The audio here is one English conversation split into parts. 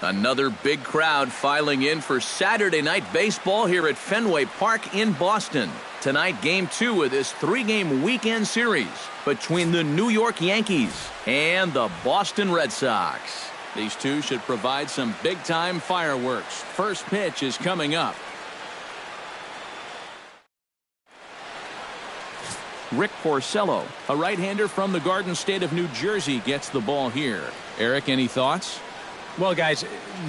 Another big crowd filing in for Saturday night baseball here at Fenway Park in Boston. Tonight, Game 2 of this 3-game weekend series between the New York Yankees and the Boston Red Sox. These two should provide some big-time fireworks. First pitch is coming up. Rick Porcello, a right-hander from the Garden State of New Jersey, gets the ball here. Eric, any thoughts? Well, guys,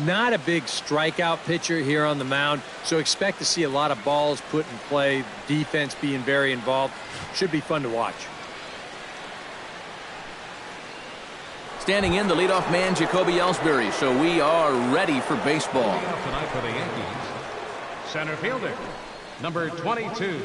not a big strikeout pitcher here on the mound, so expect to see a lot of balls put in play, defense being very involved. Should be fun to watch. Standing in, the leadoff man, Jacoby Ellsbury, so we are ready for baseball. Tonight for the Yankees, center fielder, number 22.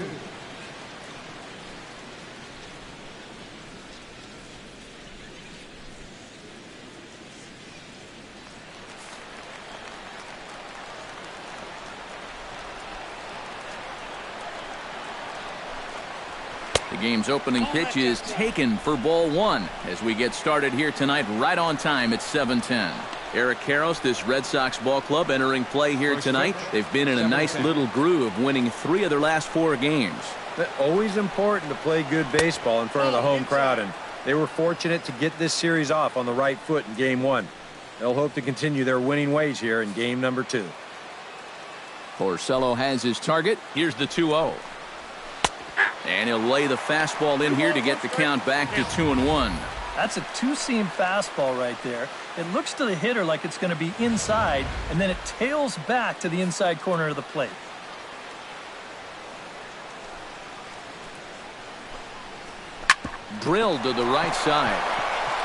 The game's opening pitch is taken for ball 1 as we get started here tonight right on time at 7:10. Eric Karros, this Red Sox ball club entering play here tonight. They've been in a nice little groove, winning 3 of their last 4 games. Always important to play good baseball in front of the home crowd, and they were fortunate to get this series off on the right foot in Game 1. They'll hope to continue their winning ways here in Game number 2. Porcello has his target. Here's the 2-0. And he'll lay the fastball in here to get the count back to 2-1. That's a two-seam fastball right there. It looks to the hitter like it's going to be inside, and then it tails back to the inside corner of the plate. Drilled to the right side.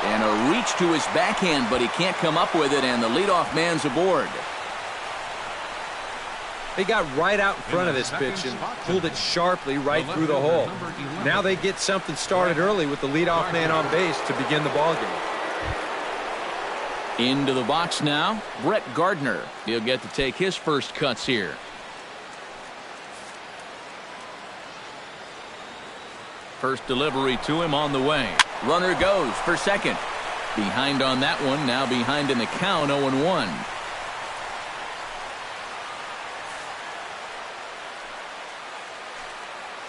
And a reach to his backhand, but he can't come up with it, and the leadoff man's aboard. They got right out in front of this pitch and pulled it sharply right through the hole. Now they get something started early with the leadoff man on base to begin the ball game. Into the box now, Brett Gardner. He'll get to take his first cuts here. First delivery to him on the way. Runner goes for second. Behind on that one, now behind in the count, 0-1.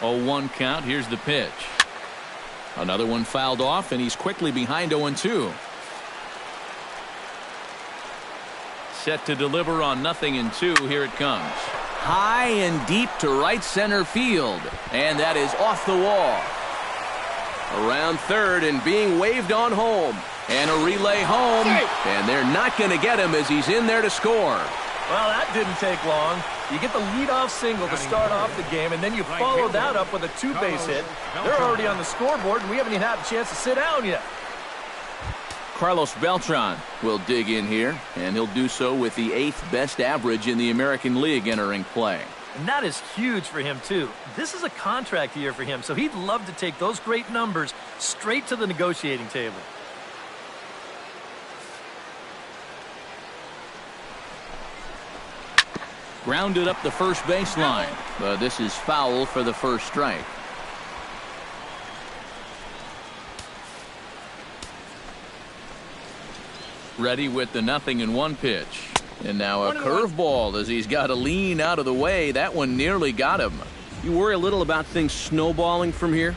0-1 count. Here's the pitch. Another one fouled off, and he's quickly behind 0-2. Set to deliver on 0-2. Here it comes. High and deep to right center field. And that is off the wall. Around third and being waved on home. And a relay home. And they're not going to get him as he's in there to score. Well, that didn't take long. You get the leadoff single to start off the game, and then you follow that up with a 2-base hit. They're already on the scoreboard, and we haven't even had a chance to sit down yet. Carlos Beltran will dig in here, and he'll do so with the 8th best average in the American League entering play. And that is huge for him, too. This is a contract year for him, so he'd love to take those great numbers straight to the negotiating table. Grounded up the first baseline, but this is foul for the first strike. Ready with the 0-1 pitch. And now a curveball as he's got to lean out of the way. That one nearly got him. You worry a little about things snowballing from here?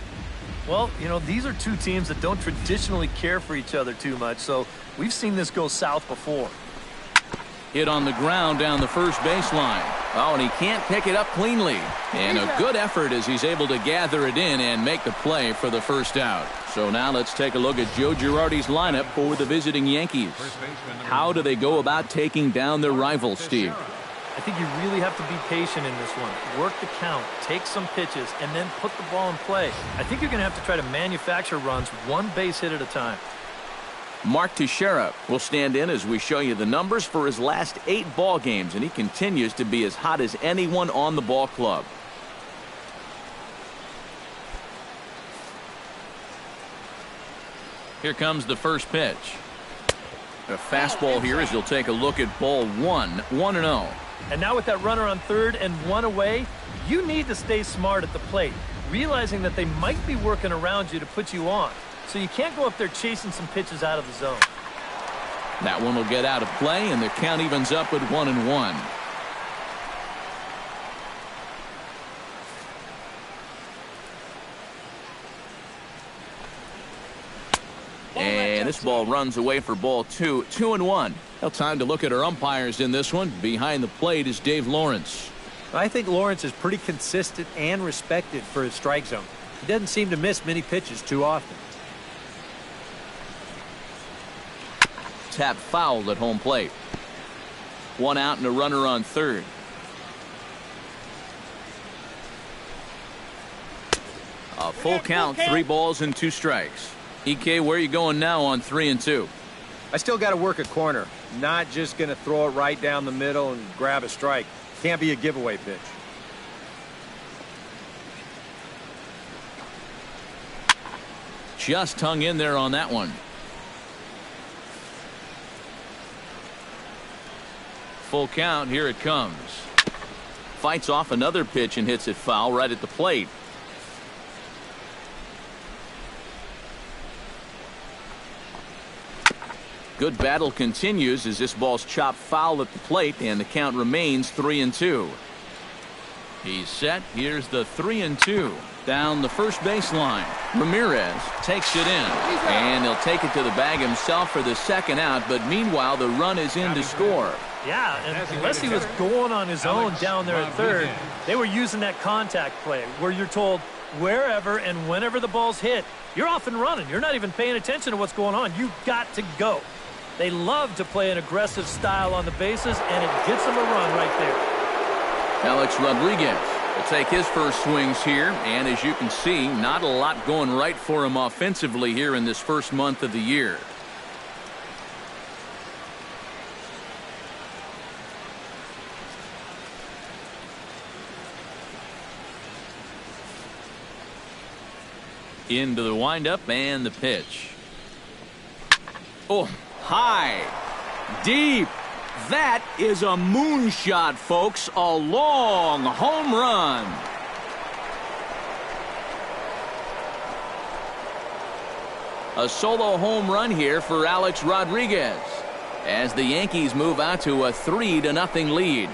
Well, you know, these are two teams that don't traditionally care for each other too much, so we've seen this go south before. Hit on the ground down the first baseline. Oh, and he can't pick it up cleanly. And a good effort as he's able to gather it in and make the play for the first out. So now let's take a look at Joe Girardi's lineup for the visiting Yankees. How do they go about taking down their rivals, Steve? I think you really have to be patient in this one. Work the count, take some pitches, and then put the ball in play. I think you're going to have to try to manufacture runs one base hit at a time. Mark Teixeira will stand in as we show you the numbers for his last 8 ball games, and he continues to be as hot as anyone on the ball club. Here comes the first pitch. A fastball here as he'll take a look at ball 1, 1-0. And now with that runner on third and 1 away, you need to stay smart at the plate, realizing that they might be working around you to put you on. So you can't go up there chasing some pitches out of the zone. That one will get out of play, and the count evens up at 1-1. And this ball runs away for ball 2. 2-1. Now time to look at our umpires in this one. Behind the plate is Dave Lawrence. I think Lawrence is pretty consistent and respected for his strike zone. He doesn't seem to miss many pitches too often. Tap foul at home plate. 1 out and a runner on third. A full count, 3 balls and 2 strikes. EK, where are you going now on 3-2? I still got to work a corner. Not just going to throw it right down the middle and grab a strike. Can't be a giveaway pitch. Just hung in there on that one. Full count, here it comes. Fights off another pitch and hits it foul right at the plate. Good battle continues as this ball's chopped foul at the plate, and the count remains 3-2. He's set. Here's the 3-2. Down the first baseline. Ramirez takes it in, and he'll take it to the bag himself for the second out, but meanwhile the run is in to score. Yeah, and unless he was going on his own down there at third, they were using that contact play where you're told wherever and whenever the ball's hit, you're off and running. You're not even paying attention to what's going on. You've got to go. They love to play an aggressive style on the bases, and it gets them a run right there. Alex Rodriguez will take his first swings here, and as you can see, not a lot going right for him offensively here in this first month of the year. Into the windup and the pitch. Oh, high, deep. That is a moonshot, folks. A long home run. A solo home run here for Alex Rodriguez as the Yankees move out to a 3-0 lead.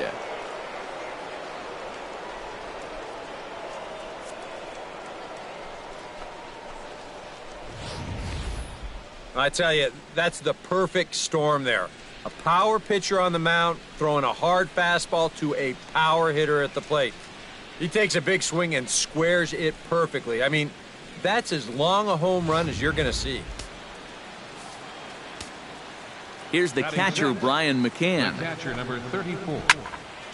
I tell you, that's the perfect storm there. A power pitcher on the mound throwing a hard fastball to a power hitter at the plate. He takes a big swing and squares it perfectly. I mean, that's as long a home run as you're going to see. Here's the catcher, Brian McCann. Catcher number 34.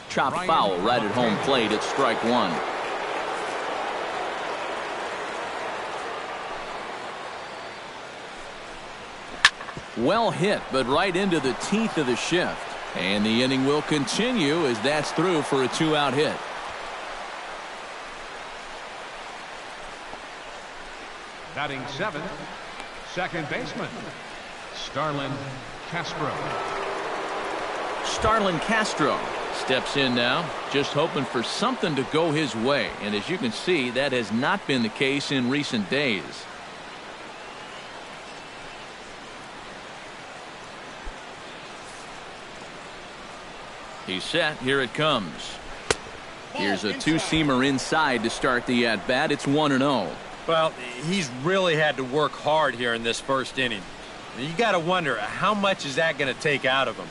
Chop foul right at home plate at strike 1. Well hit, but right into the teeth of the shift. And the inning will continue as that's through for a 2-out hit. Batting 7th, second baseman, Starlin Castro. Starlin Castro steps in now, just hoping for something to go his way. And as you can see, that has not been the case in recent days. He's set. Here it comes. Here's a two-seamer inside to start the at-bat. It's 1-0. Well, he's really had to work hard here in this first inning. You got to wonder, how much is that going to take out of him?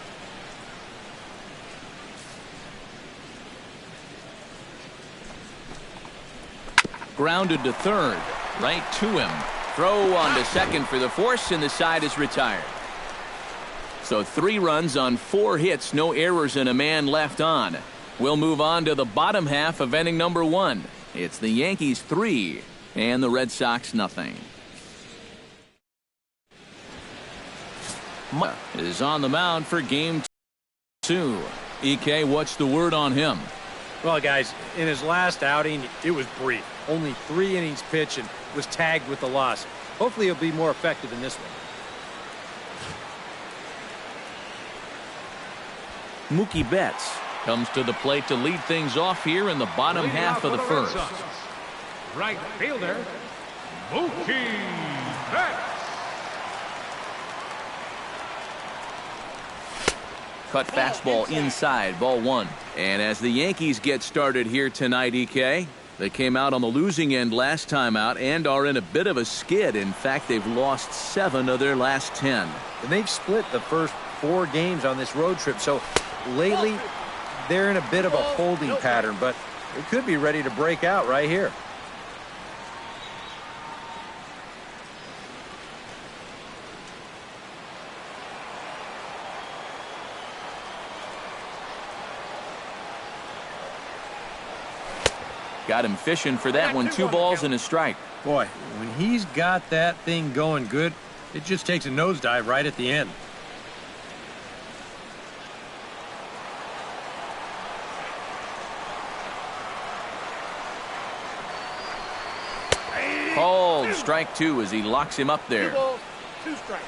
Grounded to third. Right to him. Throw on to second for the force, and the side is retired. So 3 runs on 4 hits, no errors, and a man left on. We'll move on to the bottom half of inning number 1. It's the Yankees 3 and the Red Sox nothing. Is on the mound for game 2. EK, what's the word on him? Well, guys, in his last outing, it was brief. Only 3 innings pitched and was tagged with the loss. Hopefully he'll be more effective in this one. Mookie Betts comes to the plate to lead things off here in the bottom half of the first. Right fielder, Mookie Betts. Cut fastball inside, ball one. And as the Yankees get started here tonight, EK, they came out on the losing end last time out and are in a bit of a skid. In fact, they've lost 7 of their last 10. And they've split the first 4 games on this road trip. So lately, they're in a bit of a holding pattern, but they could be ready to break out right here. Got him fishing for that one. 2 balls and a strike. Boy, when he's got that thing going good, it just takes a nosedive right at the end. Called strike 2 as he locks him up there. 2 balls, 2 strikes.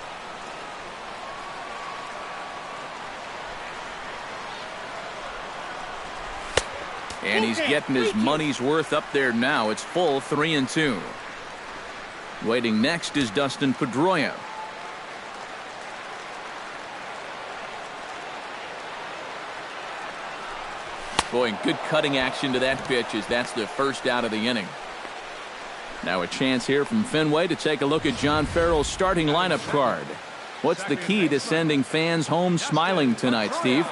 And he's getting his money's worth up there now. It's full 3-2. Waiting next is Dustin Pedroia. Boy, good cutting action to that pitch as that's the first out of the inning. Now a chance here from Fenway to take a look at John Farrell's starting lineup card. What's the key to sending fans home smiling tonight, Steve?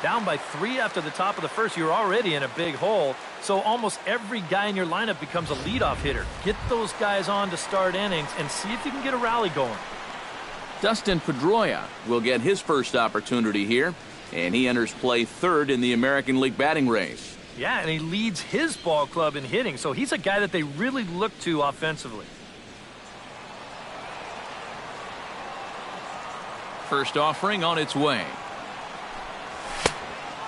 Down by 3 after the top of the first, you're already in a big hole. So almost every guy in your lineup becomes a leadoff hitter. Get those guys on to start innings and see if you can get a rally going. Dustin Pedroia will get his first opportunity here, and he enters play 3rd in the American League batting race. Yeah, and he leads his ball club in hitting, so he's a guy that they really look to offensively. First offering on its way.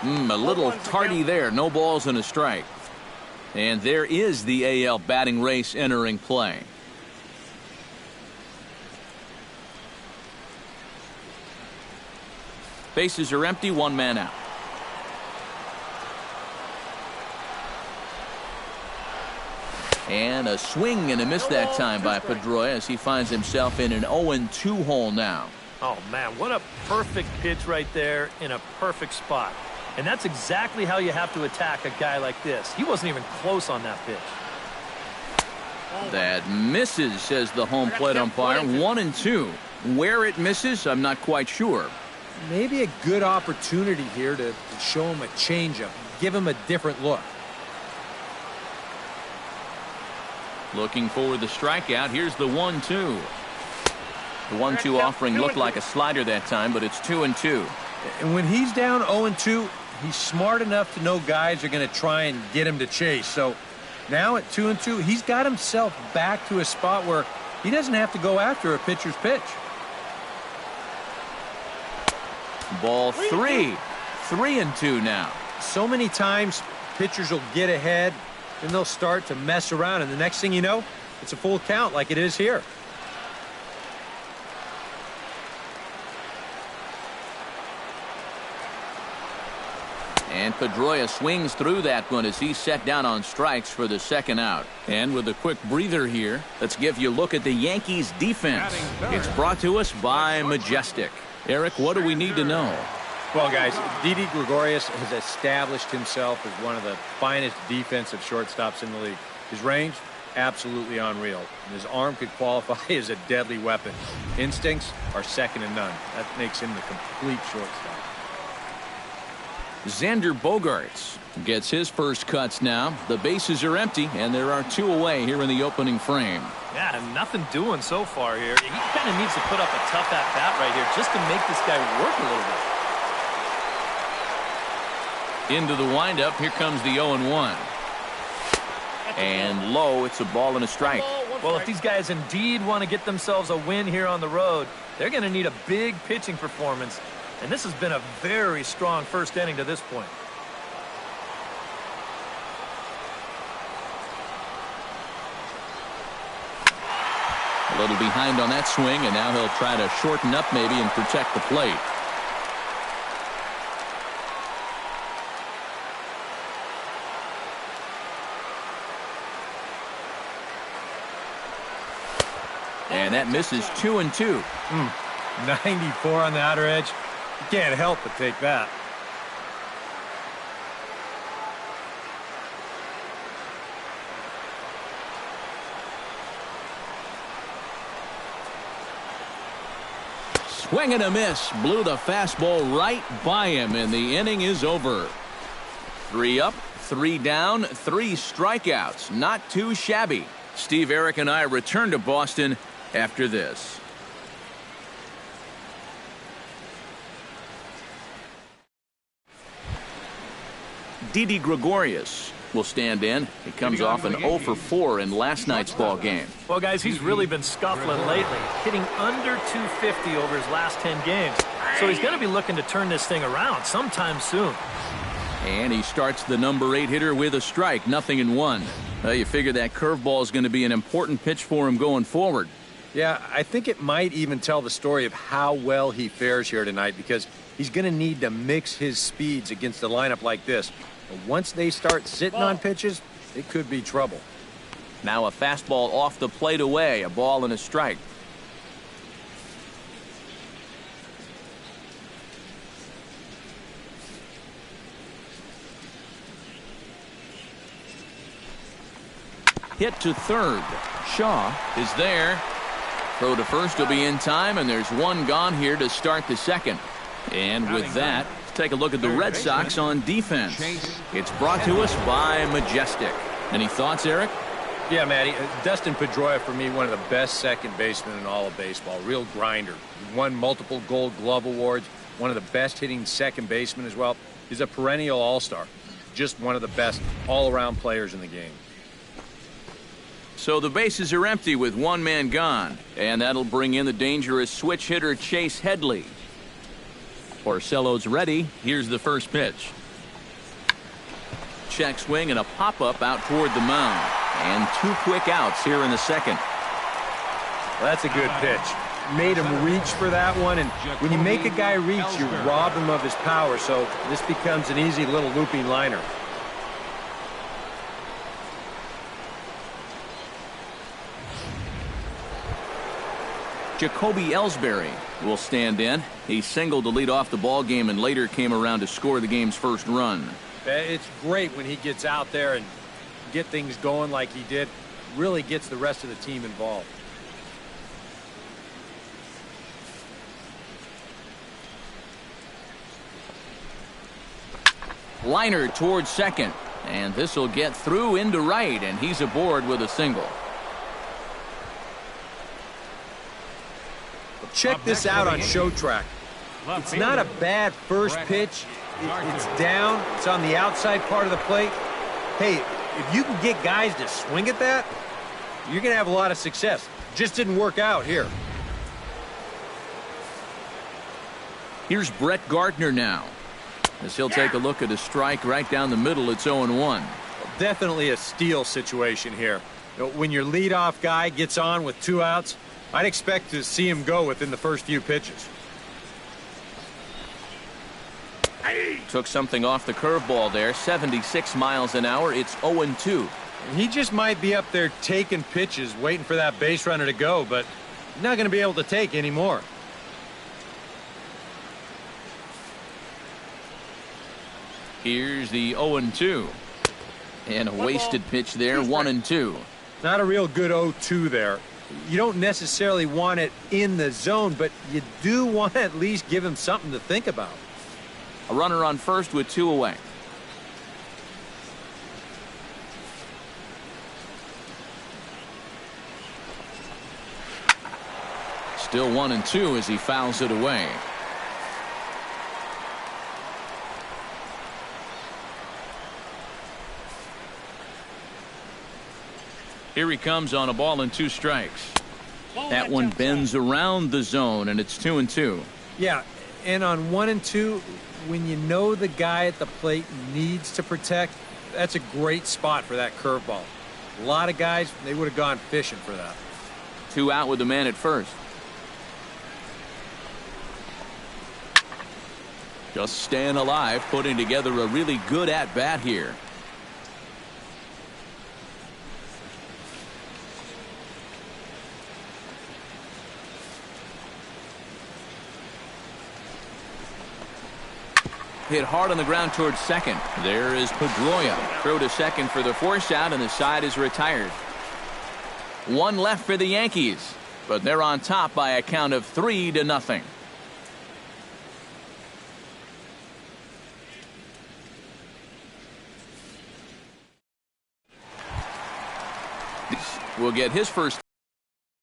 A little tardy there. No balls and a strike. And there is the AL batting race entering play. Bases are empty, 1 man out. And a swing and a miss that time by Pedroia as he finds himself in an 0-2 hole now. Oh, man, what a perfect pitch right there in a perfect spot. And that's exactly how you have to attack a guy like this. He wasn't even close on that pitch. That misses, says the home plate umpire. 1-2. Where it misses, I'm not quite sure. Maybe a good opportunity here to show him a changeup, give him a different look. Looking for the strikeout. Here's the 1-2. The 1-2 offering looked like a slider that time, but it's 2-2. And when he's down 0-2, he's smart enough to know guys are going to try and get him to chase. So now at 2-2, he's got himself back to a spot where he doesn't have to go after a pitcher's pitch. Ball 3. 3-2 now. So many times pitchers will get ahead, then they'll start to mess around, and the next thing you know, it's a full count like it is here. And Pedroia swings through that one as he's set down on strikes for the 2nd out. And with a quick breather here, let's give you a look at the Yankees defense. It's brought to us by Majestic. Eric, what do we need to know? Well, guys, Didi Gregorius has established himself as one of the finest defensive shortstops in the league. His range, absolutely unreal. And his arm could qualify as a deadly weapon. Instincts are second to none. That makes him the complete shortstop. Xander Bogaerts gets his first cuts now. The bases are empty, and there are 2 away here in the opening frame. Yeah, nothing doing so far here. He kind of needs to put up a tough at-bat right here just to make this guy work a little bit. Into the windup, here comes the 0-1. And low, it's a ball and a strike. Well, if these guys indeed want to get themselves a win here on the road, they're going to need a big pitching performance. And this has been a very strong first inning to this point. A little behind on that swing, and now he'll try to shorten up maybe and protect the plate. And that misses 2-2. 94 on the outer edge. You can't help but take that. Swing and a miss. Blew the fastball right by him, and the inning is over. 3 up, 3 down, 3 strikeouts. Not too shabby. Steve, Eric, and I return to Boston after this. Didi Gregorius will stand in. He comes off an 0 for 4 in last night's ball game. Well, guys, he's really been scuffling lately, hitting under 250 over his last 10 games. So he's going to be looking to turn this thing around sometime soon. And he starts the number 8 hitter with a strike, 0-1. Well, you figure that curveball is going to be an important pitch for him going forward. Yeah, I think it might even tell the story of how well he fares here tonight, because he's going to need to mix his speeds against a lineup like this. But once they start sitting on pitches, it could be trouble. Now a fastball off the plate away, a ball and a strike. Hit to third. Shaw is there. Throw to first will be in time, and there's 1 gone here to start the second. And with that, let's take a look at the Red Sox on defense. It's brought to us by Majestic. Any thoughts, Eric? Yeah, Matty. Dustin Pedroia, for me, one of the best second basemen in all of baseball. Real grinder. He won multiple Gold Glove awards. One of the best hitting second basemen as well. He's a perennial all-star. Just one of the best all-around players in the game. So the bases are empty with 1 man gone. And that'll bring in the dangerous switch hitter Chase Headley. Porcello's ready. Here's the first pitch. Check swing and a pop-up out toward the mound. And 2 quick outs here in the second. Well, that's a good pitch. Made him reach for that one, and when you make a guy reach, you rob him of his power, so this becomes an easy little looping liner. Jacoby Ellsbury will stand in. He singled to lead off the ball game and later came around to score the game's first run. It's great when he gets out there and get things going like he did. Really gets the rest of the team involved. Liner towards second. And this will get through into right, and he's aboard with a single. Check this out on Show Track. It's not a bad first pitch. It's down. It's on the outside part of the plate. Hey, if you can get guys to swing at that, you're going to have a lot of success. Just didn't work out here. Here's Brett Gardner now. As he'll take a look at a strike right down the middle, it's 0-1. Definitely a steal situation here. When your leadoff guy gets on with 2 outs, I'd expect to see him go within the first few pitches. Took something off the curveball there, 76 miles an hour. It's 0-2. He just might be up there taking pitches, waiting for that base runner to go, but he's not going to be able to take any more. Here's the 0-2. And a wasted pitch there, 1-2. Not a real good 0-2 there. You don't necessarily want it in the zone, but you do want to at least give him something to think about. A runner on first with 2 away. Still 1-2 as he fouls it away. Here he comes on a ball and 2 strikes. That one bends around the zone, and it's 2-2. Yeah, and on 1 and 2, when you know the guy at the plate needs to protect, that's a great spot for that curveball. A lot of guys, they would have gone fishing for that. 2 out with the man at first. Just staying alive, putting together a really good at-bat here. Hit hard on the ground towards second. There is Pedroia. Throw to second for the force out, and the side is retired. One left for the Yankees, but they're on top by a count of 3-0. Will get his first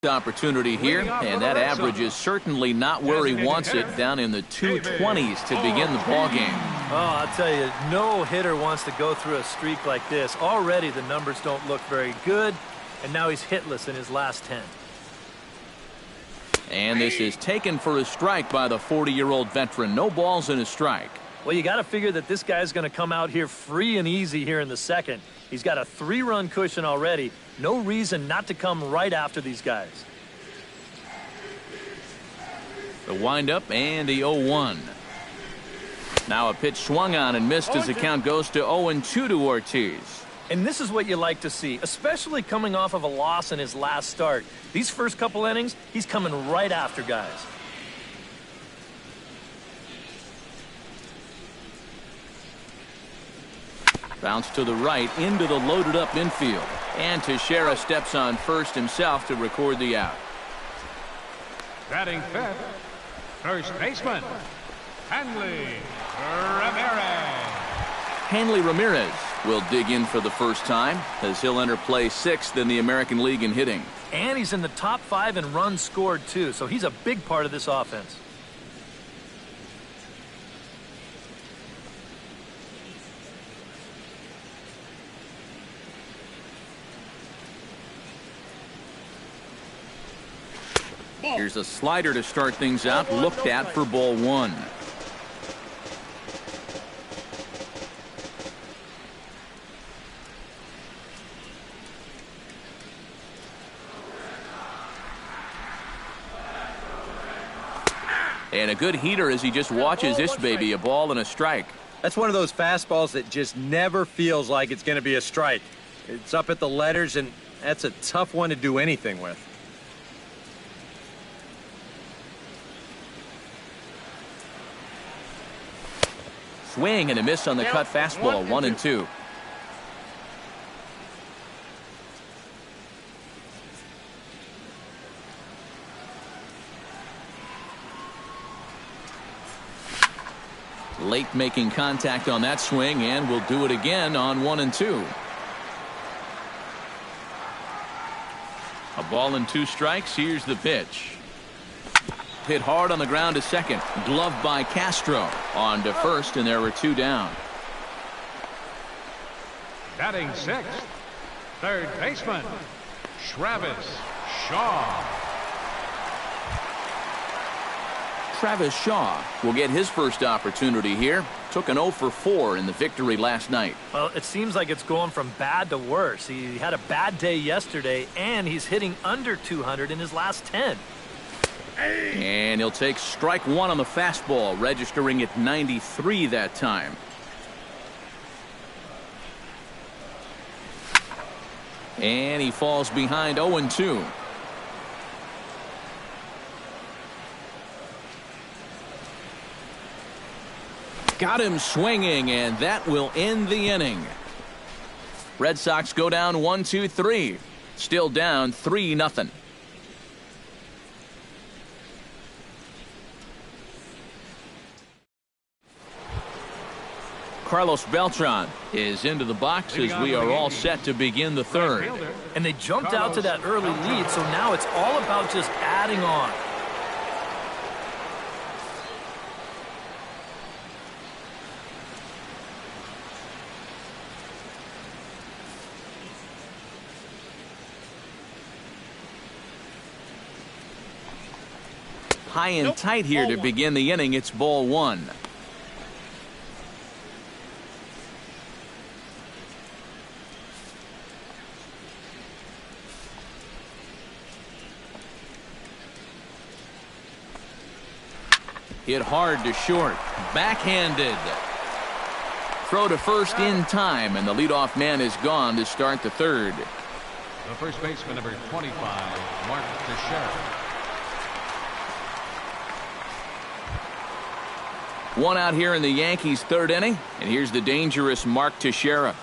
opportunity here, and that average is certainly not where he wants it, down in the 220s to begin the ball game. Oh, I'll tell you, no hitter wants to go through a streak like this. Already the numbers don't look very good, and now he's hitless in his last 10. And this is taken for a strike by the 40-year-old veteran. No balls and a strike. Well, you got to figure that this guy's going to come out here free and easy here in the second. He's got a 3-run cushion already. No reason not to come right after these guys. The windup and the 0-1. Now a pitch swung on and missed as the count goes to 0-2 to Ortiz. And this is what you like to see, especially coming off of a loss in his last start. These first couple innings, he's coming right after guys. Bounce to the right into the loaded up infield. And Teixeira steps on first himself to record the out. Batting fifth, first baseman, Hanley Ramirez. Hanley Ramirez will dig in for the first time as he'll enter play 6th in the American League in hitting. And he's in the top 5 in runs scored, too, so he's a big part of this offense. Here's a slider to start things out, looked at for ball 1. And a good heater as he just watches this baby, a ball and a strike. That's one of those fastballs that just never feels like it's going to be a strike. It's up at the letters, and that's a tough one to do anything with. Swing and a miss on the cut fastball, 1-2. Late making contact on that swing, and will do it again on 1-2. A ball and 2 strikes. Here's the pitch. Hit hard on the ground to second. Gloved by Castro. On to first, and there were 2 down. Batting sixth, third baseman, Travis Shaw. Travis Shaw will get his first opportunity here. Took an 0 for 4 in the victory last night. Well, it seems like it's going from bad to worse. He had a bad day yesterday, and he's hitting under 200 in his last 10. And he'll take strike 1 on the fastball, registering at 93 that time. And he falls behind 0-2. Got him swinging, and that will end the inning. Red Sox go down 1-2-3. Still down 3-0. Carlos Beltran is into the box as we are all set to begin the third. And they jumped out to that early lead, so now it's all about just adding on. High and tight here to begin the inning. It's ball 1. Hit hard to short. Backhanded. Throw to first in time, and the leadoff man is gone to start the third. The first baseman, number 25, Mark Teixeira. One out here in the Yankees' third inning, and here's the dangerous Mark Teixeira.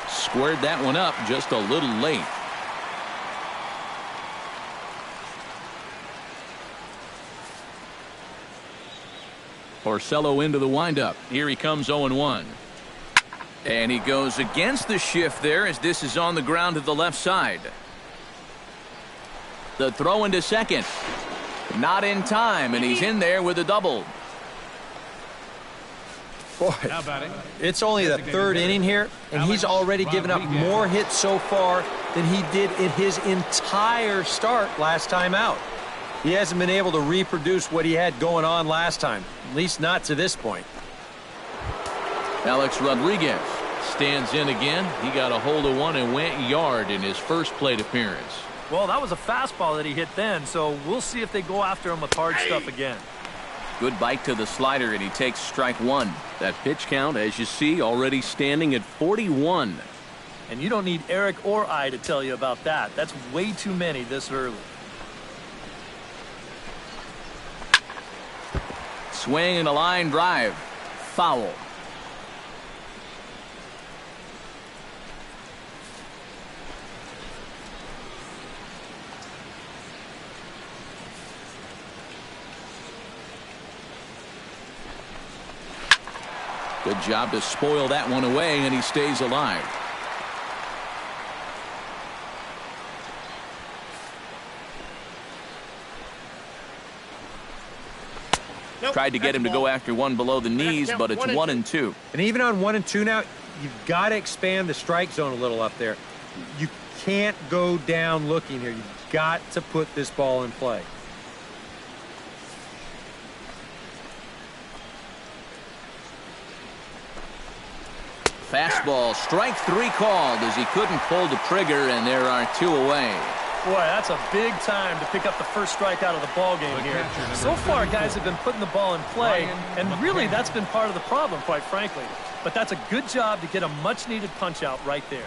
Squared that one up just a little late. Porcello into the windup. Here he comes 0-1. And he goes against the shift there as this is on the ground to the left side. The throw into second. Not in time, and he's in there with a double. Boy, it's only the third inning here, and he's already given up more hits so far than he did in his entire start last time out. He hasn't been able to reproduce what he had going on last time, at least not to this point. Alex Rodriguez stands in again. He got a hold of one and went yard in his first plate appearance. Well, that was a fastball that he hit then, so we'll see if they go after him with hard stuff again. Good bite to the slider, and he takes strike one. That pitch count, as you see, already standing at 41. And you don't need Eric or I to tell you about that. That's way too many this early. Swing and a line drive. Foul. Good job to spoil that one away, and he stays alive. Tried to get him to go after one below the knees, but it's 1-2. And even on 1-2 now, you've got to expand the strike zone a little up there. You can't go down looking here. You've got to put this ball in play. Fastball, strike three called as he couldn't pull the trigger, and there are two away. Boy, that's a big time to pick up the first strike out of the ball game here. So far, guys have been putting the ball in play, and really that's been part of the problem, quite frankly. But that's a good job to get a much-needed punch-out right there.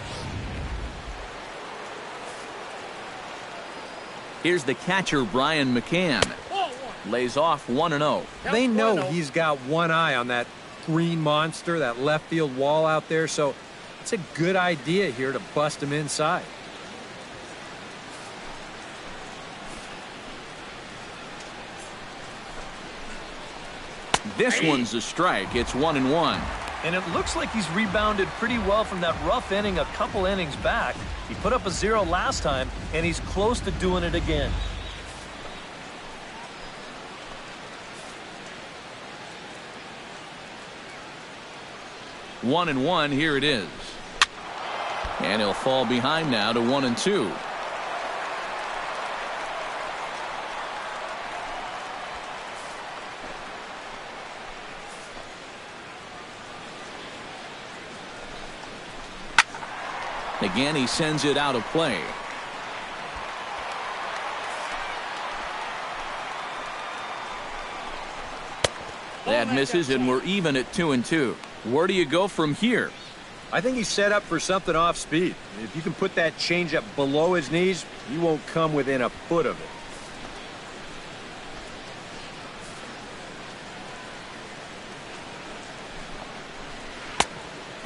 Here's the catcher, Brian McCann. Lays off 1-0. They know he's got one eye on that green monster, that left field wall out there, so it's a good idea here to bust him inside. This one's a strike. It's 1-1. And it looks like he's rebounded pretty well from that rough inning a couple innings back. He put up a 0 last time, and he's close to doing it again. One and one, here it is. And he'll fall behind now to 1-2. Again, he sends it out of play. That misses, and we're even at 2-2. Where do you go from here? I think he's set up for something off speed. If you can put that changeup below his knees, he won't come within a foot of it.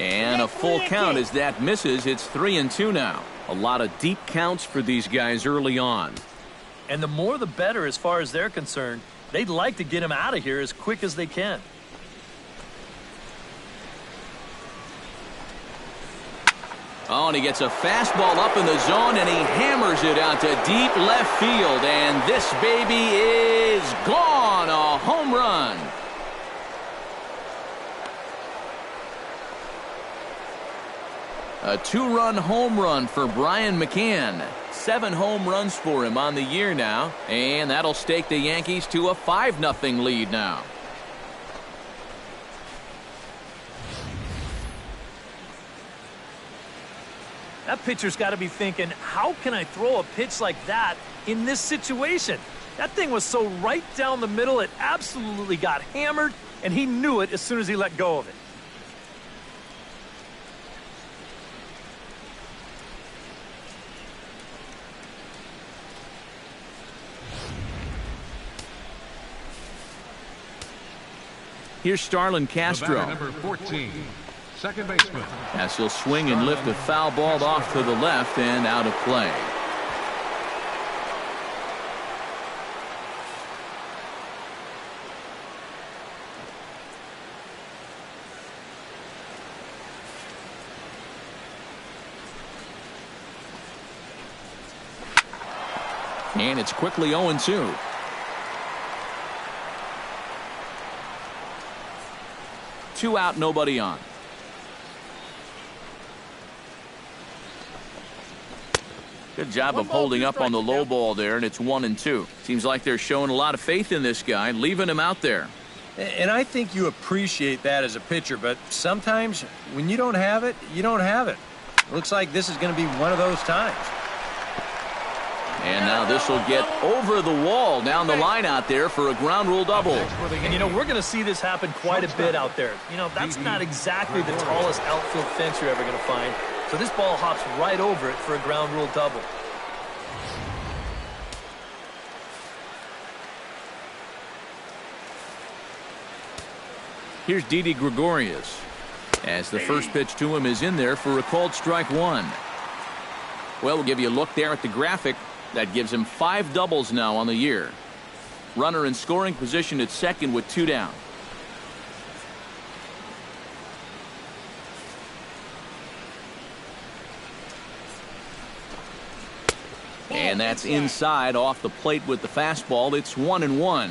And a full count as that misses. It's 3-2 now. A lot of deep counts for these guys early on. And the more the better as far as they're concerned. They'd like to get him out of here as quick as they can. Oh, and he gets a fastball up in the zone, and he hammers it out to deep left field. And this baby is gone. A home run. A two-run home run for Brian McCann. 7 home runs for him on the year now. And that'll stake the Yankees to a 5-0 lead now. That pitcher's got to be thinking, how can I throw a pitch like that in this situation? That thing was so right down the middle, it absolutely got hammered, and he knew it as soon as he let go of it. Here's Starlin The Castro. batter, number 14, second baseman. As he'll swing and lift a foul ball off to the left and out of play. And it's quickly 0-2. Two out, nobody on. Good job of holding up on the low ball there, and it's 1-2. Seems like they're showing a lot of faith in this guy, leaving him out there. And I think you appreciate that as a pitcher, but sometimes when you don't have it, you don't have it. Looks like this is going to be one of those times. And now this will get over the wall down the line out there for a ground rule double. And, you know, we're going to see this happen quite a bit out there. You know, that's not exactly the tallest outfield fence you're ever going to find. So this ball hops right over it for a ground rule double. Here's Didi Gregorius. As the first pitch to him is in there for a called strike one. Well, we'll give you a look there at the graphic. That gives him 5 doubles now on the year. Runner in scoring position at second with 2 down. And that's inside off the plate with the fastball. It's 1-1.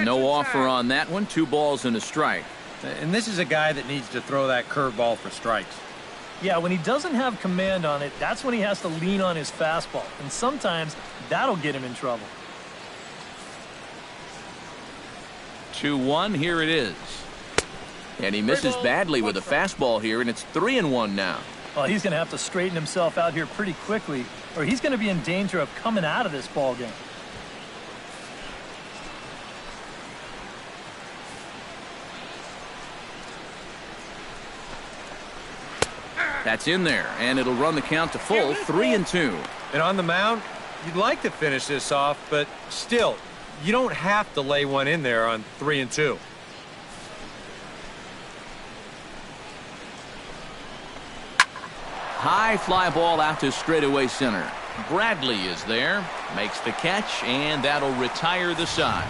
No offer on that one. 2 balls and a strike. And this is a guy that needs to throw that curveball for strikes. Yeah, when he doesn't have command on it, that's when he has to lean on his fastball. And sometimes that'll get him in trouble. 2-1. Here it is. And he misses badly with a fastball here, and it's 3-1 now. Well, he's going to have to straighten himself out here pretty quickly, or he's going to be in danger of coming out of this ball game. That's in there, and it'll run the count to full, 3-2. And on the mound, you'd like to finish this off, but still, you don't have to lay one in there on 3-2. High fly ball out to straightaway center. Bradley is there, makes the catch, and that'll retire the side.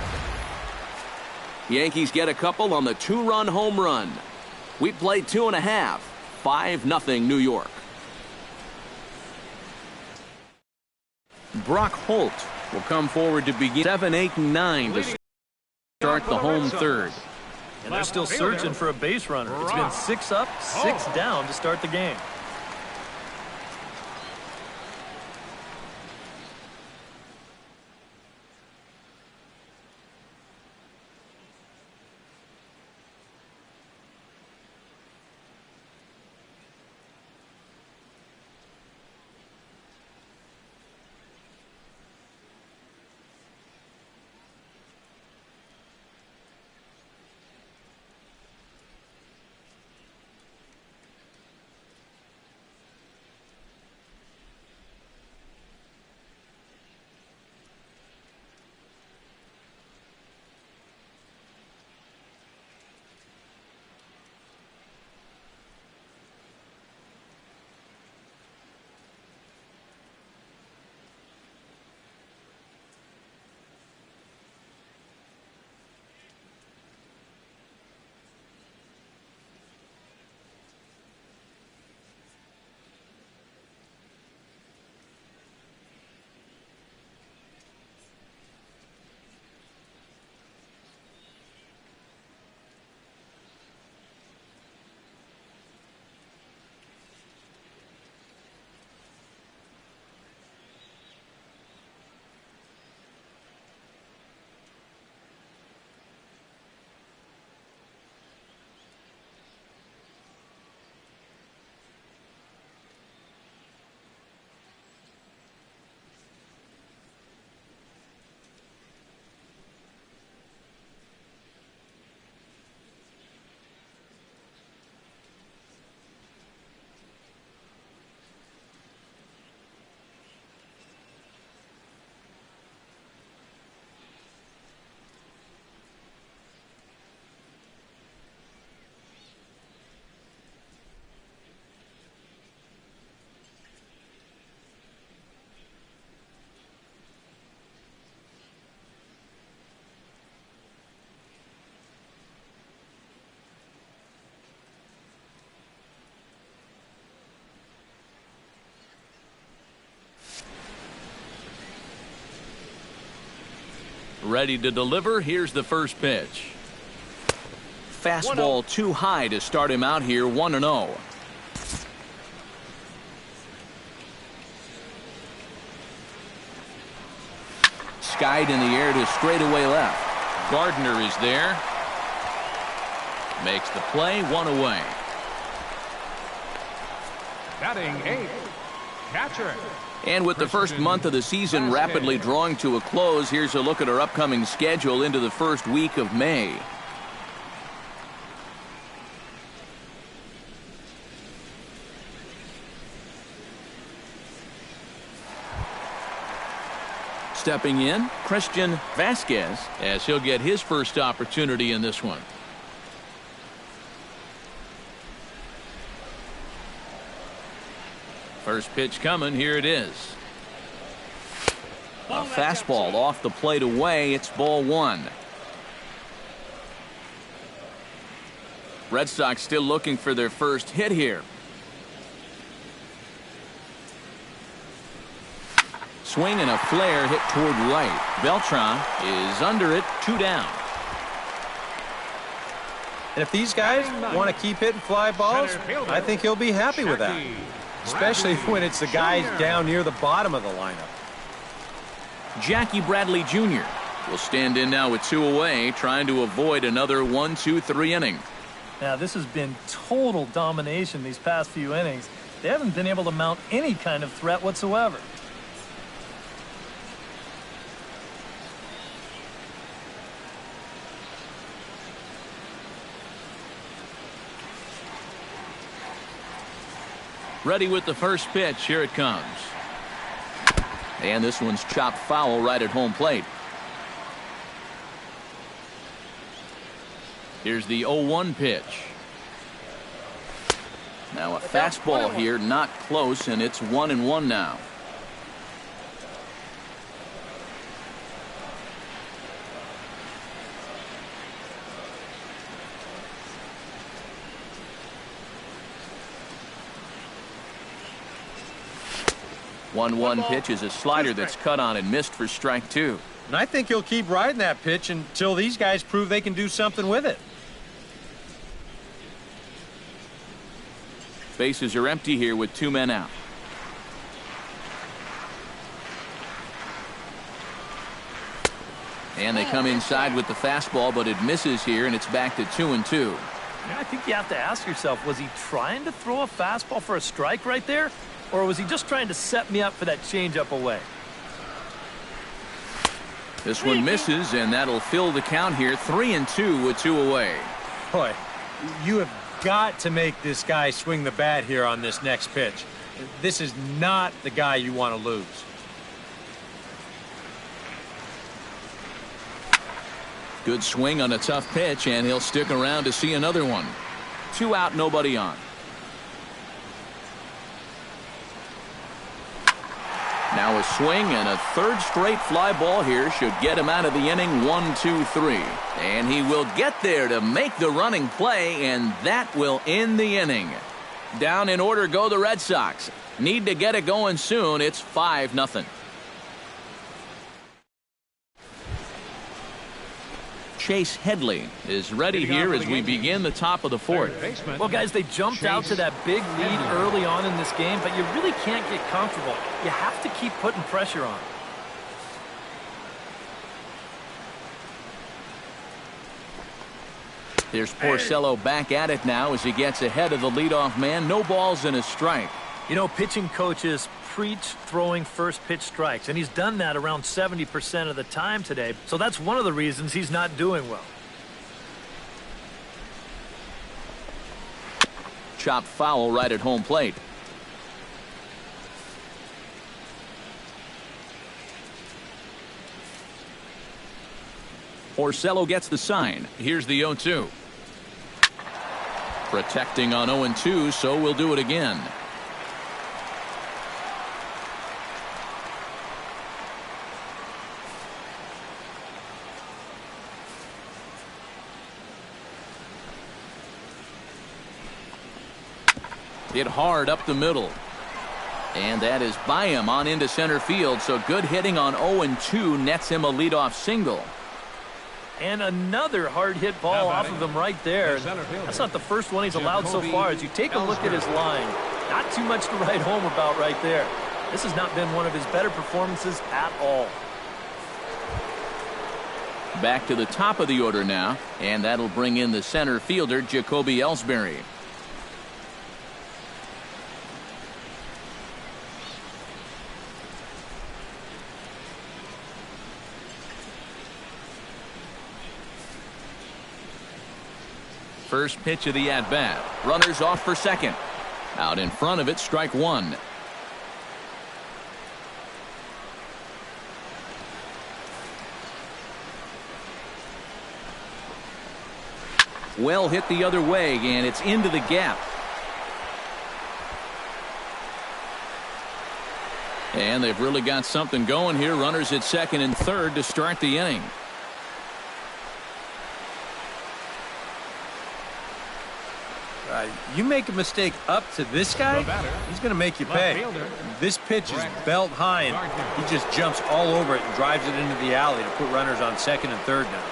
Yankees get a couple on the 2-run home run. We played 2.5. 5-0 New York. Brock Holt will come forward to begin 7, 8, and 9 to start the home third. And they're still searching for a base runner. It's been 6 up, 6 down to start the game. Ready to deliver. Here's the first pitch. Fastball too high to start him out here, 1-0. Skied in the air to straightaway left. Gardner is there. Makes the play, 1 away. Batting 8th, catcher. And with the first month of the season rapidly drawing to a close, here's a look at our upcoming schedule into the first week of May. Stepping in, Christian Vasquez, as he'll get his first opportunity in this one. First pitch coming. Here it is. A fastball off the plate away. It's ball 1. Red Sox still looking for their first hit here. Swing and a flare hit toward right. Beltran is under it, 2 down. And if these guys want to keep hitting fly balls, I think he'll be happy with that. Especially when it's the guys down near the bottom of the lineup. Jackie Bradley Jr. will stand in now with 2 away, trying to avoid another 1-2-3 inning. Now, this has been total domination these past few innings. They haven't been able to mount any kind of threat whatsoever. Ready with the first pitch. Here it comes. And this one's chopped foul right at home plate. Here's the 0-1 pitch. Now a fastball here, not close, and it's 1-1 now. One pitch is a slider that's cut on and missed for strike 2. And I think he'll keep riding that pitch until these guys prove they can do something with it. Bases are empty here with 2 men out. And they come inside with the fastball, but it misses here, and it's back to 2-2. I think you have to ask yourself, was he trying to throw a fastball for a strike right there? Or was he just trying to set me up for that changeup away? This one misses, and that'll fill the count here. 3-2 with 2 away. Boy, you have got to make this guy swing the bat here on this next pitch. This is not the guy you want to lose. Good swing on a tough pitch, and he'll stick around to see another one. 2 out, nobody on. Now a swing and a third straight fly ball here should get him out of the inning. 1-2-3. And he will get there to make the running play, and that will end the inning. Down in order go the Red Sox. Need to get it going soon. It's 5-0. Chase Headley is ready here as we begin the top of the 4th. Well, guys, they jumped out to that big lead early on in this game, but you really can't get comfortable. You have to keep putting pressure on. There's Porcello back at it now as he gets ahead of the leadoff man. No balls and a strike. You know, pitching coaches preach throwing first pitch strikes, and he's done that around 70% of the time today. So that's one of the reasons he's not doing well. Chopped foul right at home plate. Porcello gets the sign. Here's the 0-2. Protecting on 0-2, so we'll do it again. Hit hard up the middle. And that is by him on into center field. So good hitting on 0-2 nets him a leadoff single. And another hard hit ball off of him right there. That's not the first one he's allowed so far. As you take a look at his line, not too much to write home about right there. This has not been one of his better performances at all. Back to the top of the order now, and that'll bring in the center fielder, Jacoby Ellsbury. First pitch of the at-bat. Runners off for second. Out in front of it, strike one. Well hit the other way, and it's into the gap. And they've really got something going here. Runners at second and third to start the inning. You make a mistake up to this guy, he's going to make you pay. This pitch is belt high, and he just jumps all over it and drives it into the alley to put runners on second and third now.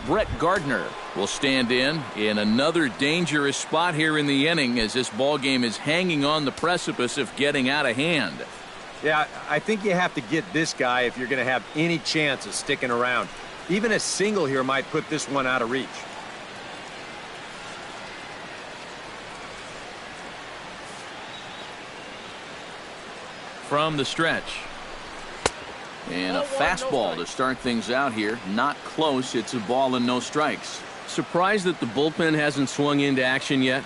Brett Gardner will stand in another dangerous spot here in the inning as this ball game is hanging on the precipice of getting out of hand. Yeah, I think you have to get this guy if you're going to have any chance of sticking around. Even a single here might put this one out of reach. From the stretch. And a fastball to start things out here. Not close. It's a ball and no strikes. Surprised that the bullpen hasn't swung into action yet?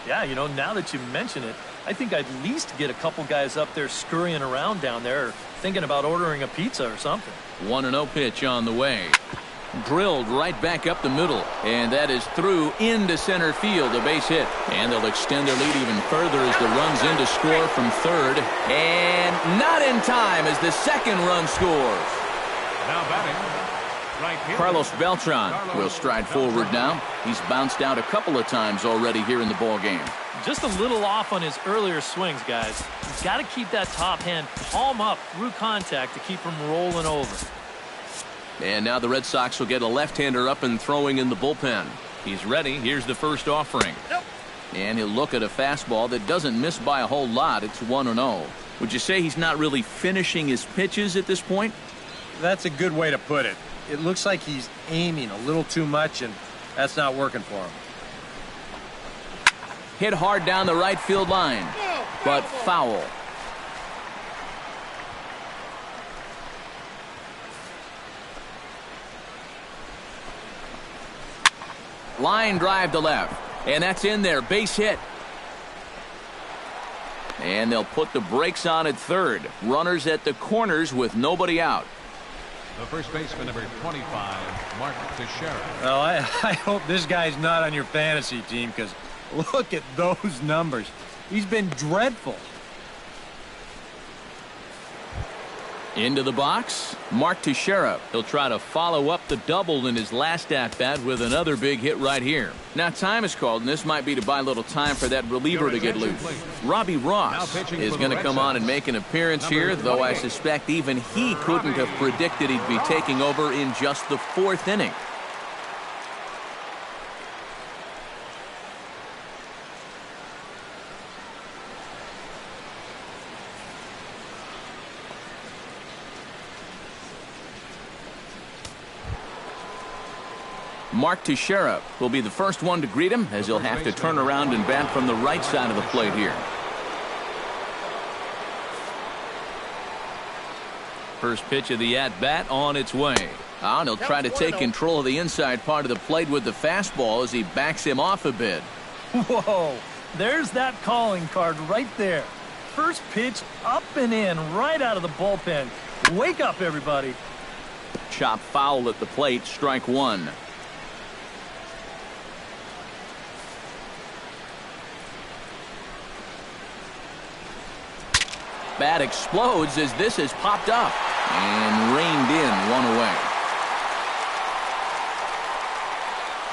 Yeah, you know, now that you mention it, I think I'd at least get a couple guys up there scurrying around down there, or thinking about ordering a pizza or something. 1-0 pitch on the way. Drilled right back up the middle, and that is through into center field, a base hit. And they'll extend their lead even further as the run's in to score from third. And not in time as the second run scores. Now batting. Carlos Beltran will stride forward now. He's bounced out a couple of times already here in the ball game. Just a little off on his earlier swings, guys. He's got to keep that top hand palm up through contact to keep him rolling over. And now the Red Sox will get a left-hander up and throwing in the bullpen. He's ready. Here's the first offering. And he'll look at a fastball that doesn't miss by a whole lot. It's 1-0. Would you say he's not really finishing his pitches at this point? That's a good way to put it. It looks like he's aiming a little too much, and that's not working for him. Hit hard down the right field line, but foul. Line drive to left, and that's in there. Base hit. And they'll put the brakes on at third. Runners at the corners with nobody out. The first baseman, number 25, Mark Teixeira. Well, I hope this guy's not on your fantasy team, because look at those numbers. He's been dreadful. Into the box, Mark Teixeira. He'll try to follow up the double in his last at-bat with another big hit right here. Now time is called, and this might be to buy a little time for that reliever to get loose. Robbie Ross is going to come on and make an appearance here, though I suspect even he couldn't have predicted he'd be taking over in just the fourth inning. Mark Teixeira will be the first one to greet him, as he'll have to turn around and bat from the right side of the plate here. First pitch of the at-bat on its way. And he'll try to take control of the inside part of the plate with the fastball as he backs him off a bit. Whoa, there's that calling card right there. First pitch up and in right out of the bullpen. Wake up, everybody. Chop foul at the plate, strike one. Bat explodes as this has popped up and reined in, one away.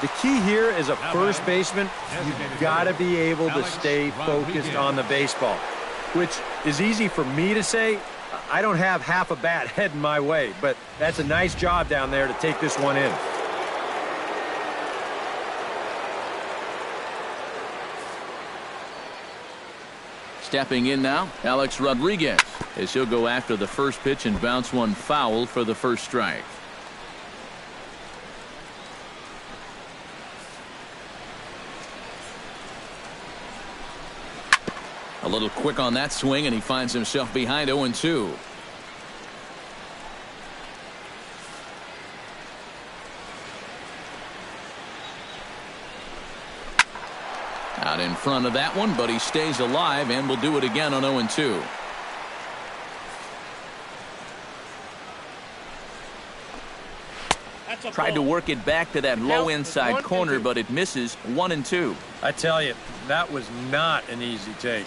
The key here as a first baseman, you've got to be able to stay focused on the baseball, which is easy for me to say. I don't have half a bat heading my way, but that's a nice job down there to take this one in. Stepping in now, Alex Rodriguez, as he'll go after the first pitch and bounce one foul for the first strike. A little quick on that swing, and he finds himself behind 0-2. Out in front of that one, but he stays alive and will do it again on 0-2. Tried to work it back to that low inside corner, but it misses. 1-2. I tell you, that was not an easy take.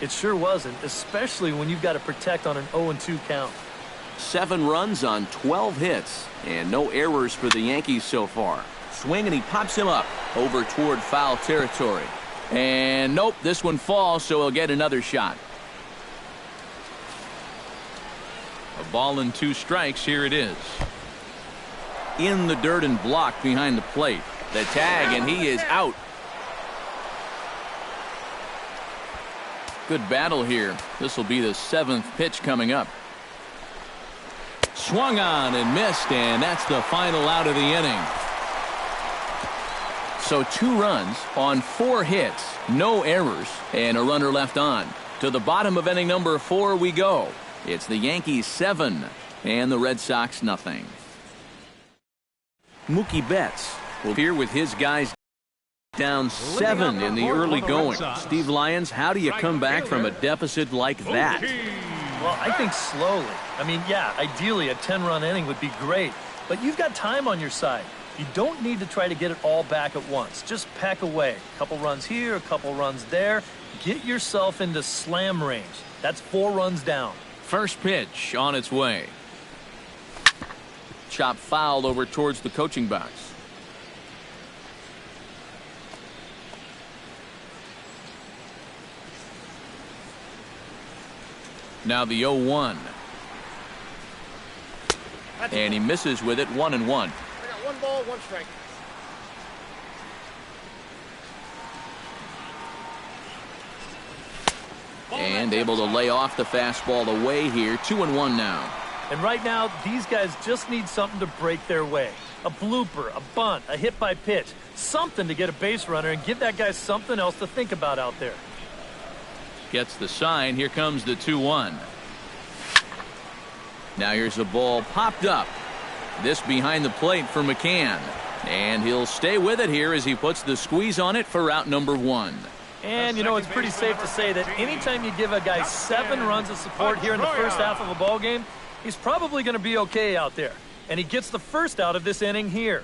It sure wasn't, especially when you've got to protect on an 0-2 count. 7 runs on 12 hits, and no errors for the Yankees so far. Swing, and he pops him up over toward foul territory. And nope, this one falls, so he'll get another shot. A ball and 2 strikes. Here it is. In the dirt and blocked behind the plate. The tag, and he is out. Good battle here. This will be the 7th pitch coming up. Swung on and missed, and that's the final out of the inning. So 2 runs on 4 hits, no errors, and a runner left on. To the bottom of inning number 4 we go. It's the Yankees 7 and the Red Sox nothing. Mookie Betts will here with his guys down 7 in the early going. Steve Lyons, how do you come back from a deficit like that? Well, I think slowly. I mean, yeah, ideally a 10-run inning would be great, but you've got time on your side. You don't need to try to get it all back at once. Just pack away. A couple runs here, a couple runs there. Get yourself into slam range. That's 4 runs down. First pitch on its way. Chop foul over towards the coaching box. Now the 0-1. And he misses with it. 1-1. I got 1 ball, 1 strike. And able to lay off the fastball away here. 2-1 now. And right now, these guys just need something to break their way. A blooper, a bunt, a hit by pitch. Something to get a base runner and give that guy something else to think about out there. Gets the sign. Here comes the 2-1. Now here's a ball popped up. This behind the plate for McCann. And he'll stay with it here as he puts the squeeze on it for out number 1. And, you know, it's pretty safe to say that anytime you give a guy 7 runs of support here in the first half of a ball game, he's probably going to be okay out there. And he gets the first out of this inning here.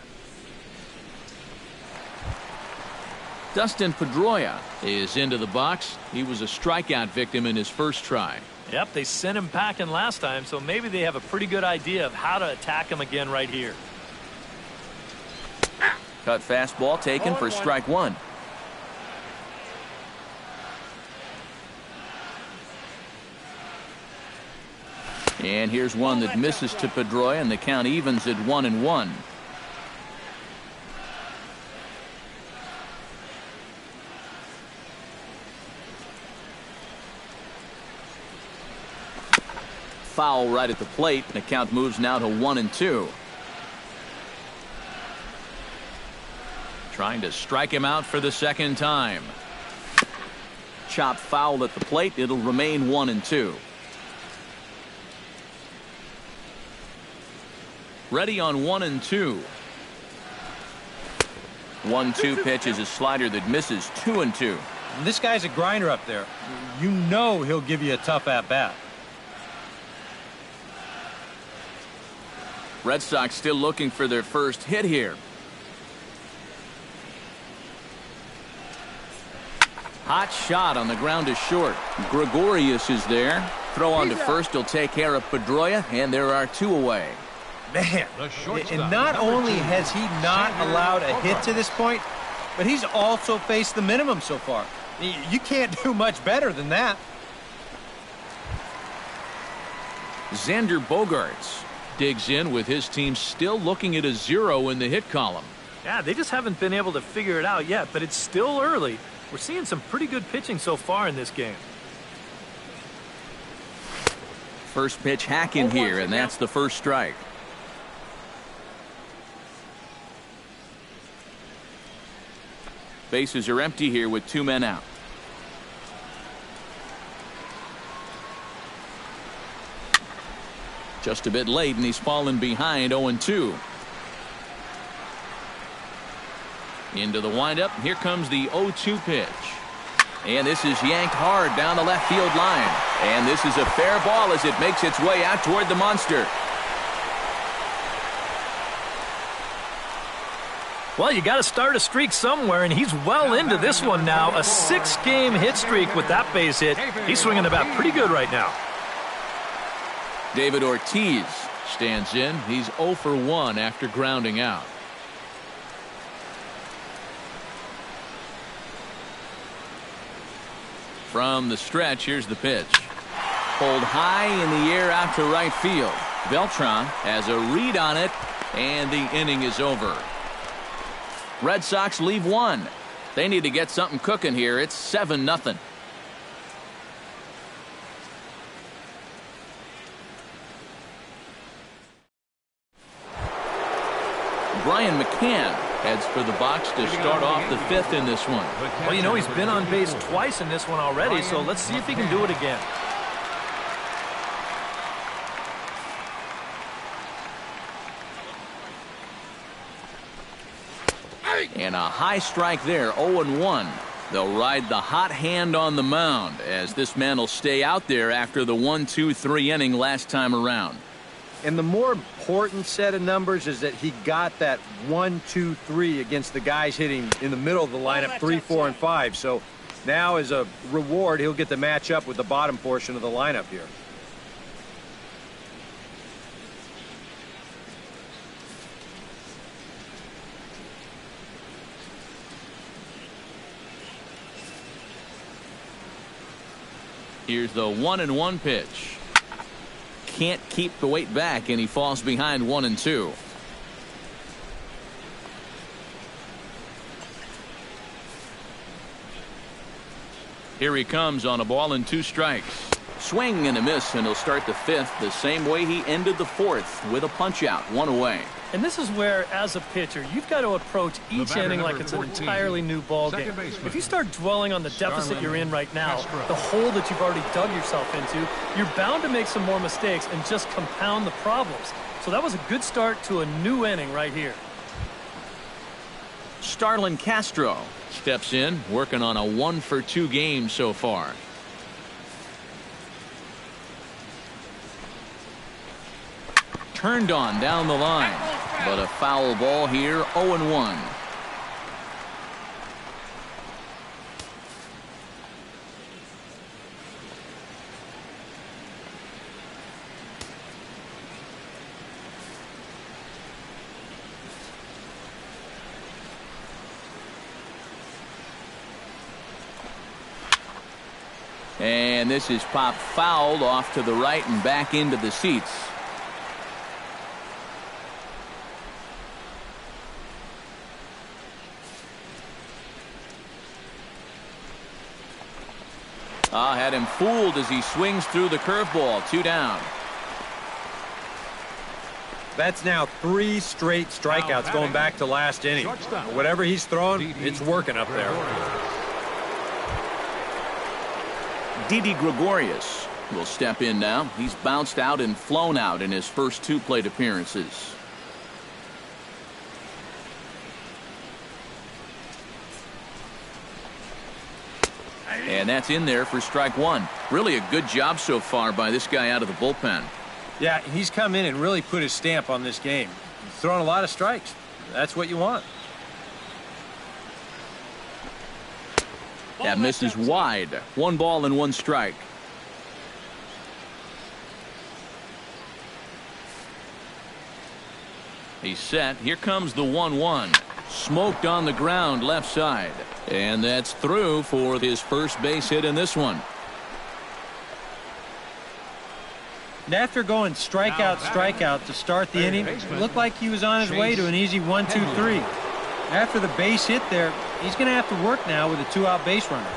Dustin Pedroia is into the box. He was a strikeout victim in his first try. Yep, they sent him packing last time, so maybe they have a pretty good idea of how to attack him again right here. Cut fastball taken for strike 1. And here's one that misses to Pedroia, and the count evens at 1-1. Foul right at the plate, and the count moves now to 1-2. Trying to strike him out for the second time. Chop foul at the plate. It'll remain 1-2. Ready on 1-2. 1-2 pitch is a slider that misses. 2-2. This guy's a grinder up there. You know he'll give you a tough at-bat. Red Sox still looking for their first hit here. Hot shot on the ground is short. Gregorius is there. Throw on to first. He'll take care of Pedroia, and there are 2 away. Man, The shortstop, and not number only 2, has he not Xander allowed a hit Bogaerts. to this point, but he's also faced the minimum so far. You can't do much better than that. Xander Bogaerts digs in with his team still looking at a 0 in the hit column. Yeah, they just haven't been able to figure it out yet, but it's still early. We're seeing some pretty good pitching so far in this game. First pitch hacking here, and that's the first strike. Bases are empty here with 2 men out. Just a bit late, and he's fallen behind 0-2. Into the windup. Here comes the 0-2 pitch. And this is yanked hard down the left field line. And this is a fair ball as it makes its way out toward the monster. Well, you got to start a streak somewhere, and he's well into this one now. A 6-game hit streak with that base hit. He's swinging the bat pretty good right now. David Ortiz stands in. He's 0 for 1 after grounding out. From the stretch, here's the pitch. Pulled high in the air out to right field. Beltran has a read on it, and the inning is over. Red Sox leave 1. They need to get something cooking here. It's 7-0. Brian McCann heads for the box to start off the 5th in this one. Well, you know, he's been on base twice in this one already, so let's see if he can do it again. And a high strike there, 0-1. They'll ride the hot hand on the mound as this man will stay out there after the 1-2-3 inning last time around. And the more important set of numbers is that he got that 1, 2, 3 against the guys hitting in the middle of the lineup, 3, 4, and 5. So now as a reward, he'll get to match up with the bottom portion of the lineup here. Here's the 1-1 pitch. Can't keep the weight back, and he falls behind 1-2. Here he comes on a ball and 2 strikes. Swing and a miss, and he'll start the 5th the same way he ended the 4th with a punch out, 1 away. And this is where, as a pitcher, you've got to approach each inning like it's an entirely new ball game. If you start dwelling on the deficit you're in right now, the hole that you've already dug yourself into, you're bound to make some more mistakes and just compound the problems. So that was a good start to a new inning right here. Starlin Castro steps in, working on a 1-for-2 game so far. Turned on down the line, but a foul ball here, 0-1. And this is popped fouled off to the right and back into the seats. Had him fooled as he swings through the curveball. 2 down. That's now 3 straight strikeouts going back to last inning. Whatever he's throwing, it's working up there. Didi Gregorius will step in now. He's bounced out and flown out in his first 2 plate appearances. And that's in there for strike 1. Really a good job so far by this guy out of the bullpen. Yeah, he's come in and really put his stamp on this game. He's throwing a lot of strikes. That's what you want. That misses wide. 1 ball and 1 strike. He's set. Here comes the 1-1. Smoked on the ground left side. And that's through for his first base hit in this one. And after going strikeout to start the inning, it looked like he was on his way to an easy 1-2-3. After the base hit there, he's going to have to work now with a 2-out base runner.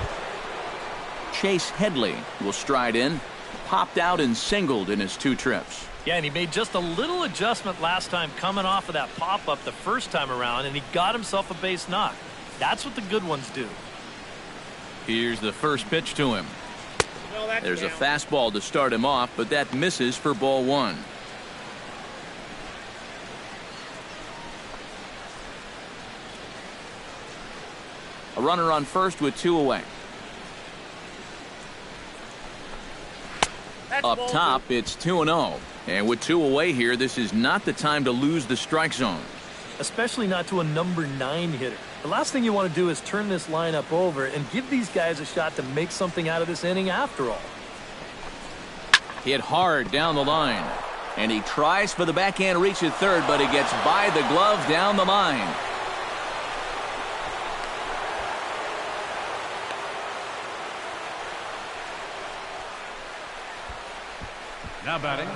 Chase Headley will stride in. Popped out and singled in his 2 trips. Yeah, and he made just a little adjustment last time coming off of that pop-up the first time around, and he got himself a base knock. That's what the good ones do. Here's the first pitch to him. Well, there's a fastball to start him off, but that misses for ball 1. A runner on first with 2 away. Up top, it's 2-0. And with 2 away here, this is not the time to lose the strike zone. Especially not to a number 9 hitter. The last thing you want to do is turn this lineup over and give these guys a shot to make something out of this inning after all. Hit hard down the line. And he tries for the backhand reach at third, but he gets by the glove down the line. Now batting,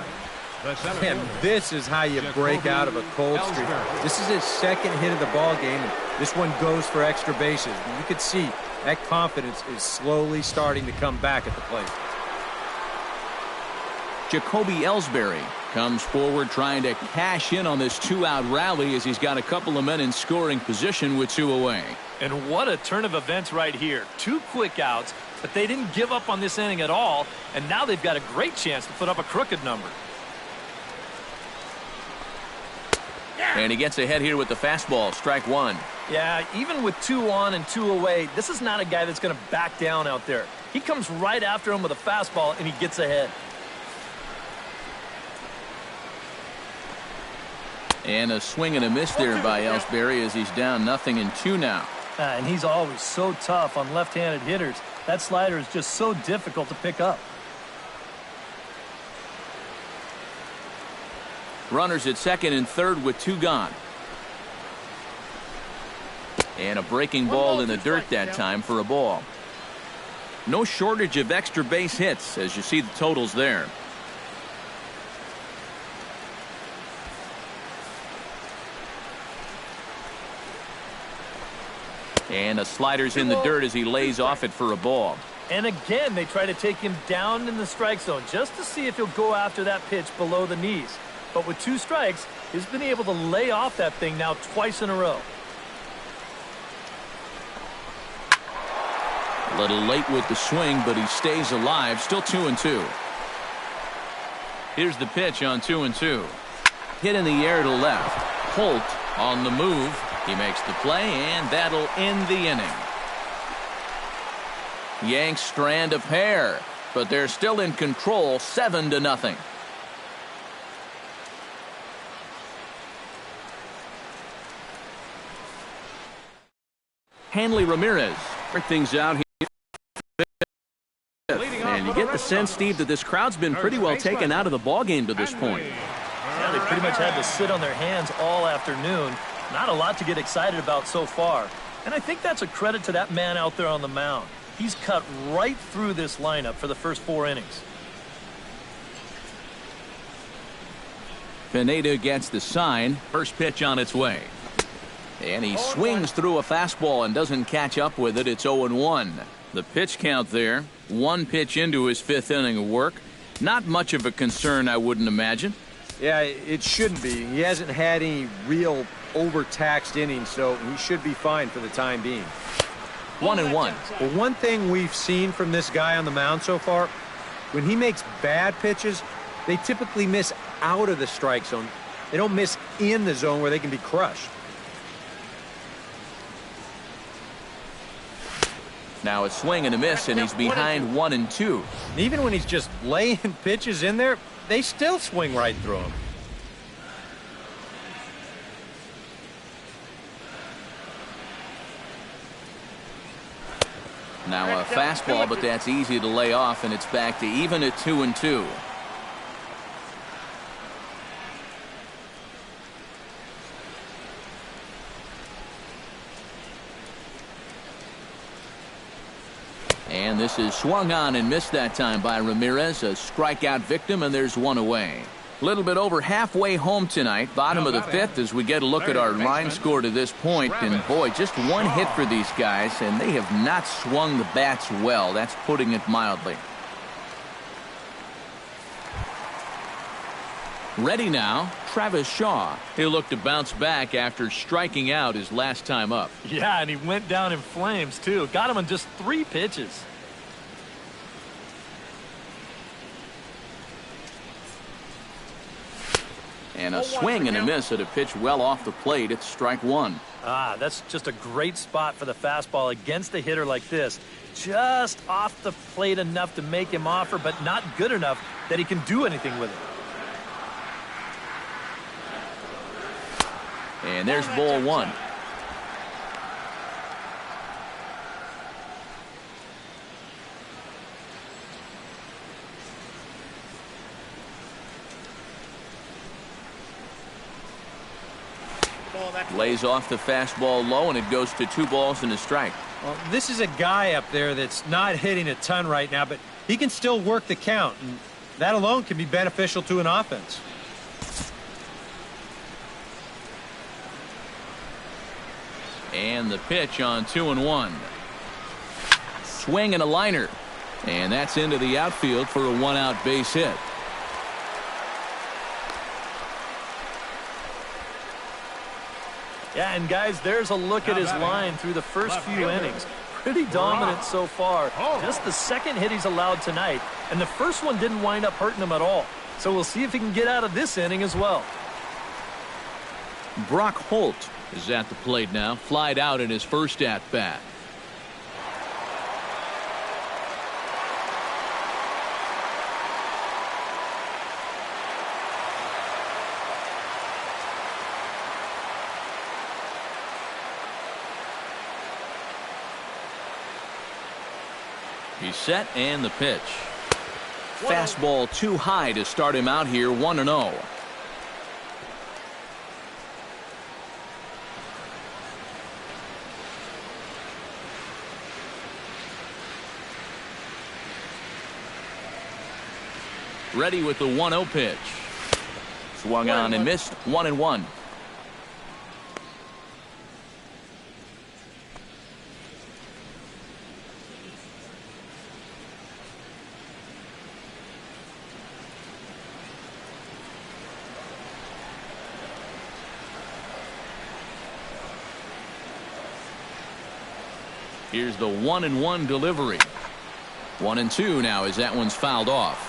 the center And fielder. this is how you break out of a cold streak. This is his second hit of the ball game, and this one goes for extra bases. You could see that confidence is slowly starting to come back at the plate. Jacoby Ellsbury comes forward trying to cash in on this 2-out rally as he's got a couple of men in scoring position with 2 away. And what a turn of events right here. 2 quick outs, but they didn't give up on this inning at all, and now they've got a great chance to put up a crooked number. And he gets ahead here with the fastball, strike 1. Yeah, even with 2 on and 2 away, this is not a guy that's going to back down out there. He comes right after him with a fastball, and he gets ahead. And a swing and a miss there by Ellsbury as he's down 0-2 now. And he's always so tough on left-handed hitters. That slider is just so difficult to pick up. Runners at second and third with 2 gone. And a breaking ball in the dirt that time for a ball. No shortage of extra base hits as you see the totals there. And a slider's in the dirt as he lays off it for a ball. And again, they try to take him down in the strike zone just to see if he'll go after that pitch below the knees. But with 2 strikes, he's been able to lay off that thing now twice in a row. A little late with the swing, but he stays alive. Still 2-2. Here's the pitch on 2-2. Hit in the air to left. Holt on the move. He makes the play, and that'll end the inning. Yanks strand a pair, but they're still in control, 7-0. Hanley Ramirez work things out here. And you get the sense, Steve, that this crowd's been pretty well taken out of the ballgame to this point. Yeah, they pretty much had to sit on their hands all afternoon. Not a lot to get excited about so far. And I think that's a credit to that man out there on the mound. He's cut right through this lineup for the first 4 innings. Pineda gets the sign. First pitch on its way. And he swings through a fastball and doesn't catch up with it. It's 0-1. The pitch count there. 1 pitch into his 5th inning of work. Not much of a concern, I wouldn't imagine. Yeah, it shouldn't be. He hasn't had any real overtaxed innings, so he should be fine for the time being. 1-1. Well, one thing we've seen from this guy on the mound so far, when he makes bad pitches, they typically miss out of the strike zone. They don't miss in the zone where they can be crushed. Now a swing and a miss, and he's behind 1-2. And even when he's just laying pitches in there, they still swing right through him. Now a fastball, but that's easy to lay off, and it's back to even at 2-2. And this is swung on and missed that time by Ramirez, a strikeout victim, and there's one away. A little bit over halfway home tonight, bottom of the fifth, as we get a look at our line score to this point. And boy, just one hit for these guys, and they have not swung the bats well. That's putting it mildly. Ready now, Travis Shaw. He'll look to bounce back after striking out his last time up. Yeah, and he went down in flames, too. Got him on just 3 pitches. And a swing and a miss at a pitch well off the plate. It's strike one. That's just a great spot for the fastball against a hitter like this. Just off the plate enough to make him offer, but not good enough that he can do anything with it. And there's ball one. Lays off the fastball low, and it goes to 2 balls and a strike. Well, this is a guy up there that's not hitting a ton right now, but he can still work the count, and that alone can be beneficial to an offense. And the pitch on 2-1. Swing and a liner. And that's into the outfield for a 1-out base hit. Yeah, and guys, there's a look at his line through the first few innings. Pretty dominant so far. Just the second hit he's allowed tonight, and the first one didn't wind up hurting him at all. So we'll see if he can get out of this inning as well. Brock Holt is at the plate now, flied out in his first at-bat. He's set, and the pitch. Fastball too high to start him out here, 1-0. Ready with the 1-0 pitch. Swung on and missed, 1-1. Here's the 1-1 delivery. 1-2 now as that one's fouled off.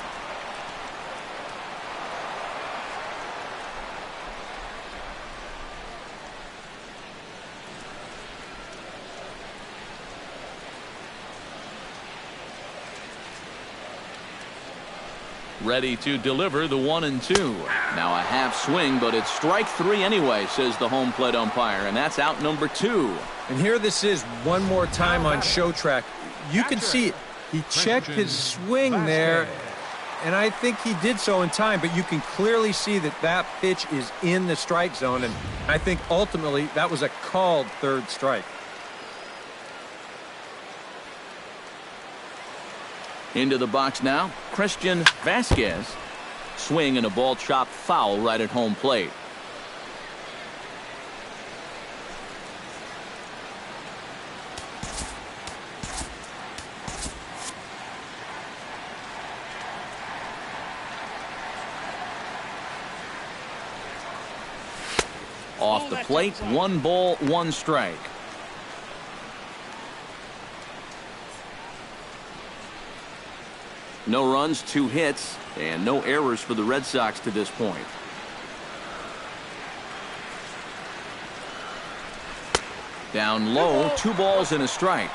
Ready to deliver the 1-2. Now a half swing, but it's strike 3 anyway, says the home plate umpire, and that's out number 2. And here this is one more time on show track. You can see it. He checked his swing there, and I think he did so in time, but you can clearly see that that pitch is in the strike zone, and I think ultimately that was a called third strike. Into the box now, Christian Vasquez. Swing and a ball chopped foul right at home plate. Off the plate, 1 ball, 1 strike. No runs, 2 hits, and no errors for the Red Sox to this point. Down low, 2 balls and a strike.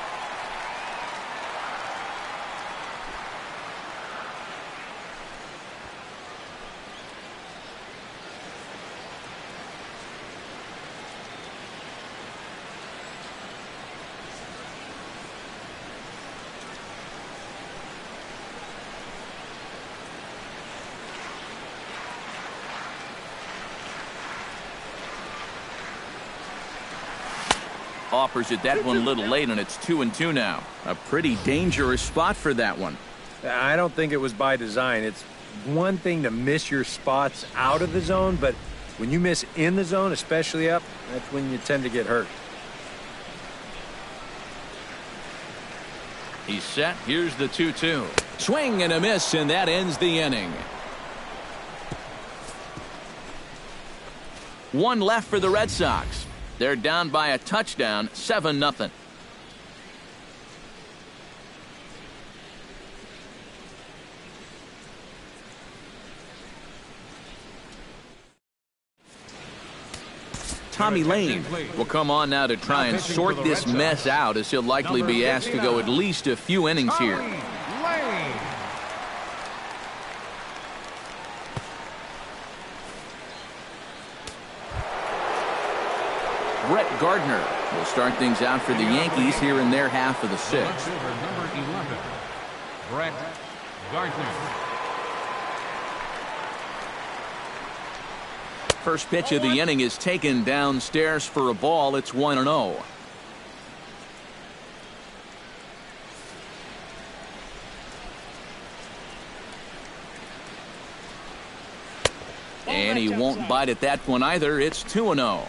Offers it that one a little late, and it's 2-2 now. A pretty dangerous spot for that one. I don't think it was by design. It's one thing to miss your spots out of the zone, but when you miss in the zone, especially up, that's when you tend to get hurt. He's set. Here's the 2-2. Swing and a miss, and that ends the inning. One left for the Red Sox. They're down by a touchdown, 7-0. Tommy Lane will come on now to try and sort this mess out, as he'll likely be asked to go at least a few innings here. Brett Gardner will start things out for the Yankees here in their half of the sixth. Number 11, Brett Gardner. First pitch of the inning is taken downstairs for a ball. It's 1-0. And he won't bite at that one either. It's 2-0.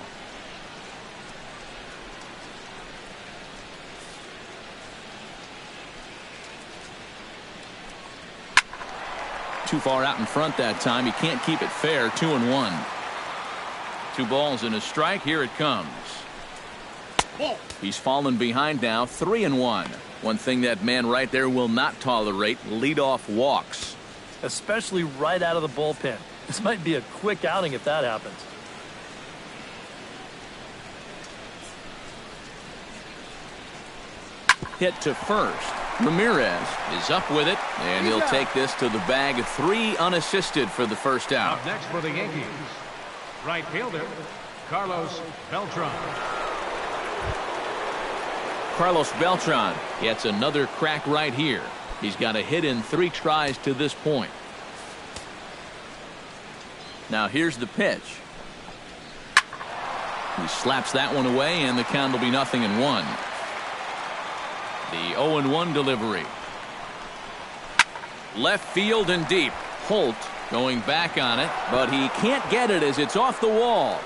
Too far out in front that time. He can't keep it fair. 2-1. 2 balls and a strike. Here it comes. He's fallen behind now. 3-1. One thing that man right there will not tolerate: leadoff walks. Especially right out of the bullpen. This might be a quick outing if that happens. Hit to first. Ramirez is up with it, and he'll take this to the bag. 3 unassisted for the first out. Up next for the Yankees, right fielder Carlos Beltran. Carlos Beltran gets another crack right here. He's got a hit in 3 tries to this point. Now here's the pitch. He slaps that one away, and the count will be 0-1. The 0-1 delivery. Left field and deep. Holt going back on it, but he can't get it as it's off the wall.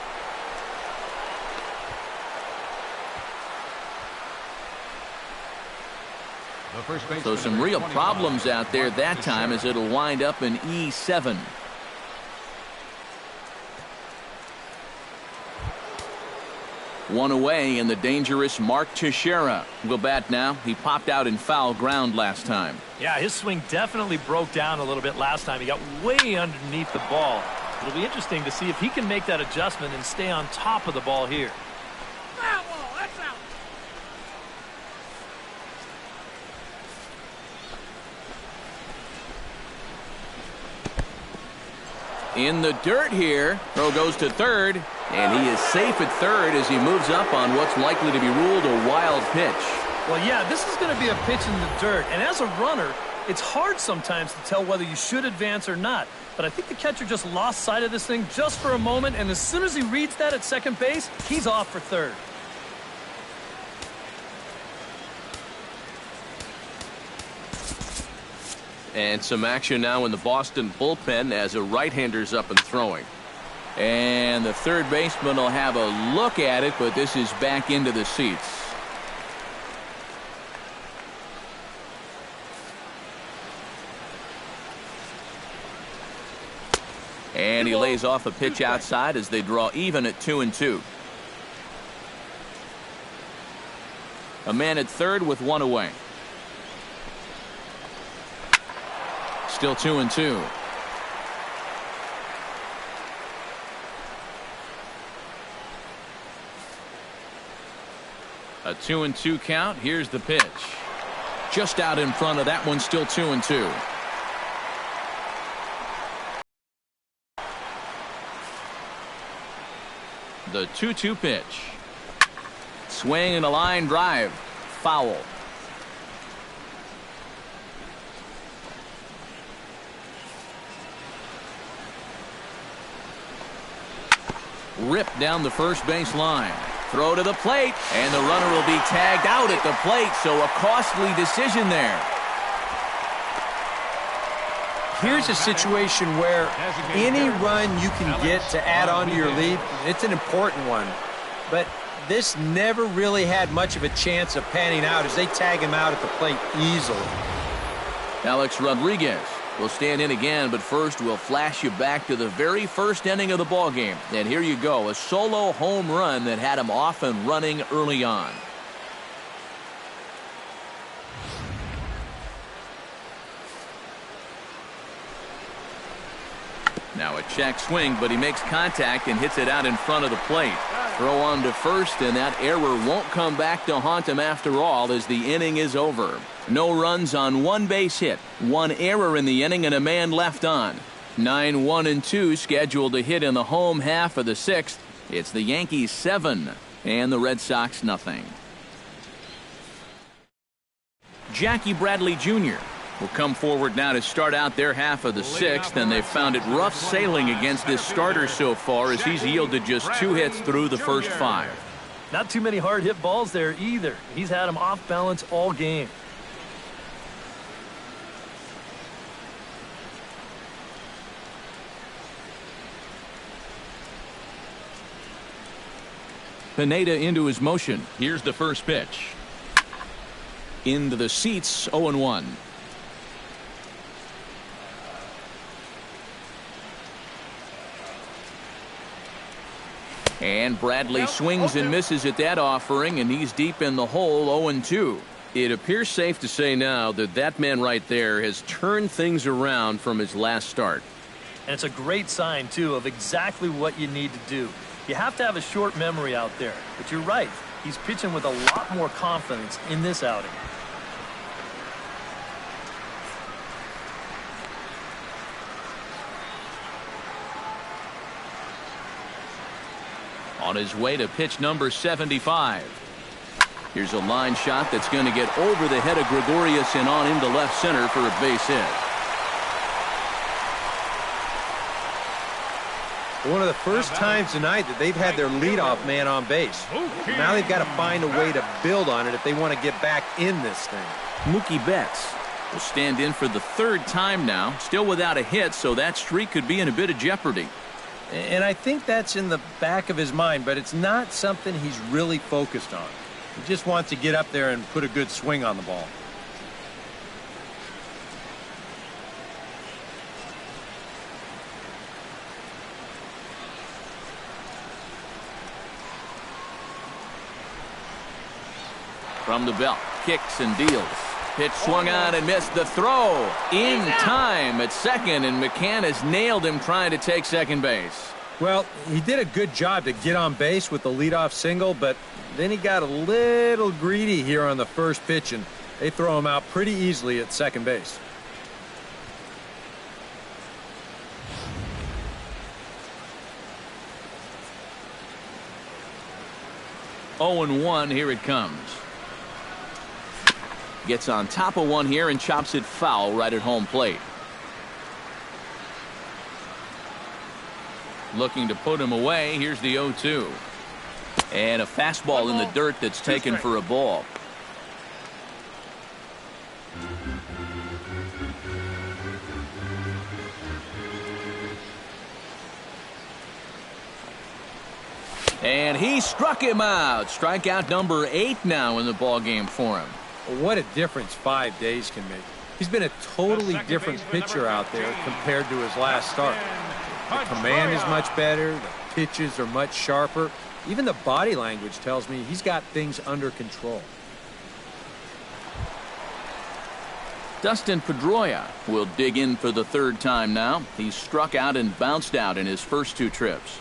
So some real problems out there that time, as it'll wind up in E7. One away, and the dangerous Mark Teixeira will bat now. He popped out in foul ground last time. Yeah, his swing definitely broke down a little bit last time. He got way underneath the ball. It'll be interesting to see if he can make that adjustment and stay on top of the ball here. Foul ball, that's out. In the dirt here. Throw goes to third, and he is safe at third as he moves up on what's likely to be ruled a wild pitch. Well, yeah, this is going to be a pitch in the dirt, and as a runner, it's hard sometimes to tell whether you should advance or not. But I think the catcher just lost sight of this thing just for a moment, and as soon as he reads that at second base, he's off for third. And some action now in the Boston bullpen as a right-hander's up and throwing. And the third baseman will have a look at it, but this is back into the seats. And he lays off a pitch outside as they draw even at 2-2. A man at third with 1 away. Still 2-2. A 2-2 count. Here's the pitch. Just out in front of that one. Still 2-2. The 2-2 pitch. Swing and a line drive. Foul. Ripped down the first base line. Throw to the plate, and the runner will be tagged out at the plate, so a costly decision there. Here's a situation where any run you can get to add on to your lead, it's an important one. But this never really had much of a chance of panning out as they tag him out at the plate easily. Alex Rodriguez will stand in again, but first we'll flash you back to the very first inning of the ballgame. And here you go, a solo home run that had him off and running early on. Now a check swing, but he makes contact and hits it out in front of the plate. Throw on to first, and that error won't come back to haunt him after all as the inning is over. No runs on one base hit, one error in the inning, and a man left on. 9-1-2 scheduled to hit in the home half of the sixth. It's the Yankees 7 and the Red Sox nothing. Jackie Bradley Jr. will come forward now to start out their half of the sixth, and they've found it rough sailing against this starter so far as he's yielded just 2 hits through the first 5. Not too many hard hit balls there either. He's had them off balance all game. Pineda into his motion. Here's the first pitch. Into the seats, 0-1. And Bradley swings and misses at that offering, and he's deep in the hole, 0-2. It appears safe to say now that that man right there has turned things around from his last start. And it's a great sign, too, of exactly what you need to do. You have to have a short memory out there, but you're right. He's pitching with a lot more confidence in this outing. On his way to pitch number 75. Here's a line shot that's going to get over the head of Gregorius and on into left center for a base hit. One of the first times tonight that they've had their leadoff man on base. Now they've got to find a way to build on it if they want to get back in this thing. Mookie Betts will stand in for the 3rd time now, still without a hit, so that streak could be in a bit of jeopardy. And I think that's in the back of his mind, but it's not something he's really focused on. He just wants to get up there and put a good swing on the ball. From the belt, kicks and deals. Pitch swung on and missed. The throw in time at second, and McCann has nailed him trying to take second base. Well, he did a good job to get on base with the leadoff single, but then he got a little greedy here on the first pitch, and they throw him out pretty easily at second base. Oh and 1, here it comes. Gets on top of one here and chops it foul right at home plate. Looking to put him away. Here's the 0-2. And a fastball in the dirt that's taken for a ball. And he struck him out. Strikeout number 8 now in the ballgame for him. What a difference 5 days can make. He's been a totally different pitcher out there compared to his last start. The command is much better. The pitches are much sharper. Even the body language tells me he's got things under control. Dustin Pedroia will dig in for the 3rd time now. He's struck out and bounced out in his first 2 trips.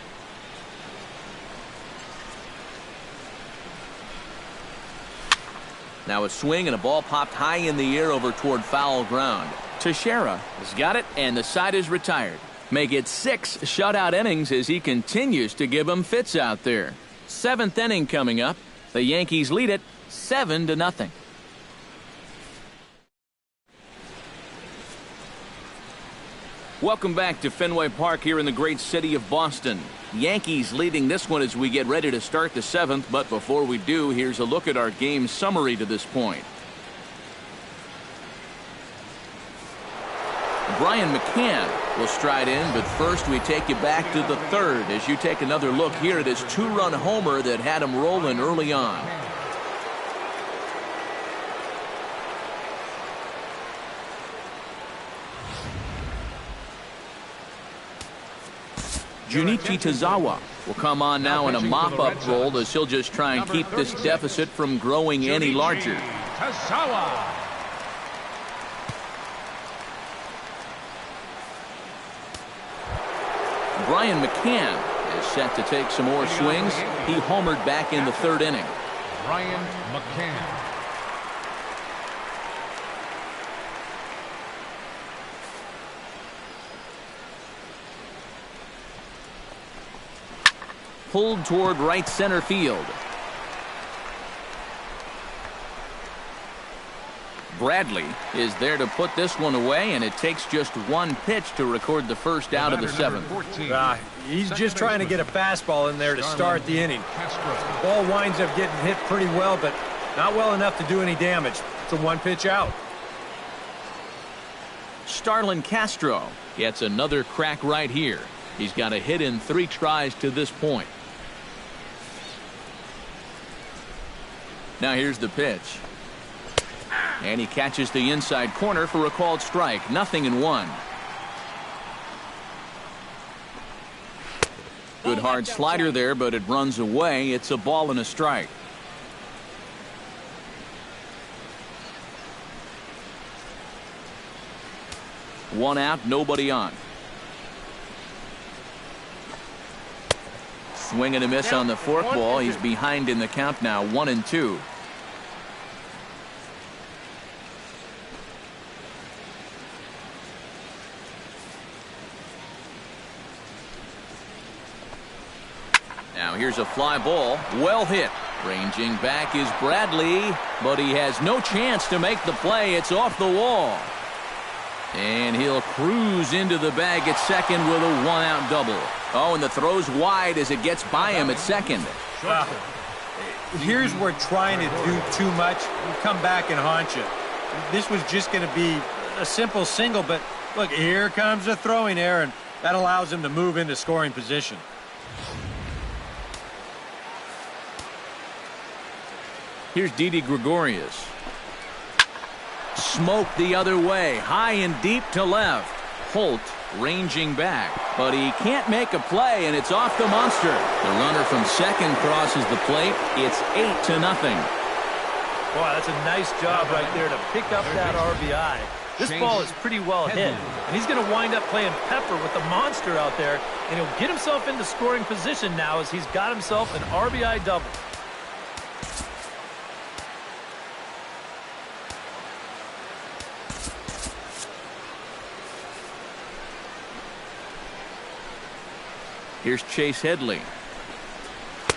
Now a swing and a ball popped high in the air over toward foul ground. Teixeira has got it, and the side is retired. Make it 6 shutout innings as he continues to give them fits out there. 7th inning coming up. The Yankees lead it 7-0. Welcome back to Fenway Park here in the great city of Boston. Yankees leading this one as we get ready to start the 7th, but before we do, here's a look at our game summary to this point. Brian McCann will stride in, but first we take you back to the 3rd as you take another look here at his 2-run homer that had him rolling early on. Junichi Tazawa will come on now in a mop-up role as he'll just try and keep this deficit from growing any larger. Tazawa. Brian McCann is set to take some more swings. He homered back in the 3rd inning. Brian McCann. Pulled toward right center field. Bradley is there to put this one away, and it takes just one pitch to record the first out of the 7th. He's just trying to get a fastball in there to start the inning. Ball winds up getting hit pretty well, but not well enough to do any damage. It's a 1-pitch out. Starlin Castro gets another crack right here. He's got a hit in 3 tries to this point. Now here's the pitch. And he catches the inside corner for a called strike. 0-1. Good hard slider there, but it runs away. It's a ball and a strike. One out, nobody on. Swing and a miss on the forkball. He's behind in the count now, 1-2. Now here's a fly ball, well hit. Ranging back is Bradley, but he has no chance to make the play. It's off the wall. And he'll cruise into the bag at second with a 1-out double. Oh, and the throw's wide as it gets by him at second. Here's where trying to do too much, you come back and haunt you. This was just going to be a simple single, but look, here comes a throwing error, and that allows him to move into scoring position. Here's Didi Gregorius. Smoked the other way, high and deep to left. Holt ranging back, but he can't make a play, and it's off the monster. The runner from second crosses the plate. It's 8-0. Boy, that's a nice job right there to pick up that RBI. This ball is pretty well hit, and he's going to wind up playing pepper with the monster out there, and he'll get himself into scoring position now as he's got himself an RBI double. Here's Chase Headley.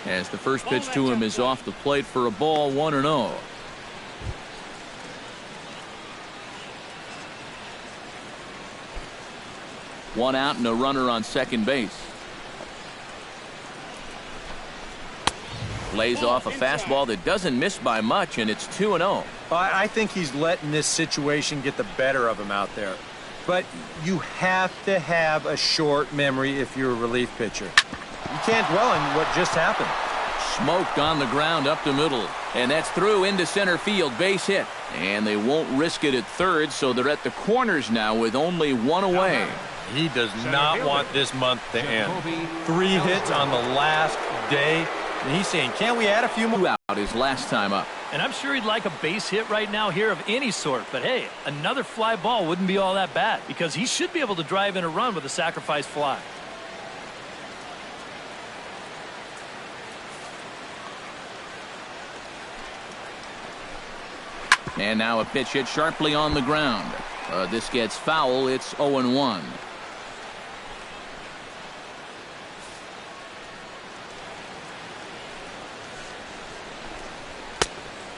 As the first pitch to him is off the plate for a ball, 1-0. One out and a runner on second base. Lays off a fastball that doesn't miss by much, and it's 2-0. I think he's letting this situation get the better of him out there. But you have to have a short memory if you're a relief pitcher. You can't dwell on what just happened. Smoked on the ground up the middle, and that's through into center field, base hit. And they won't risk it at third, so they're at the corners now with only one away. He does not want this month to end. 3 hits on the last day, and he's saying, can we add a few more? Out his last time up. And I'm sure he'd like a base hit right now here of any sort, but hey, another fly ball wouldn't be all that bad because he should be able to drive in a run with a sacrifice fly. And now a pitch hit sharply on the ground. This gets foul. It's 0-1.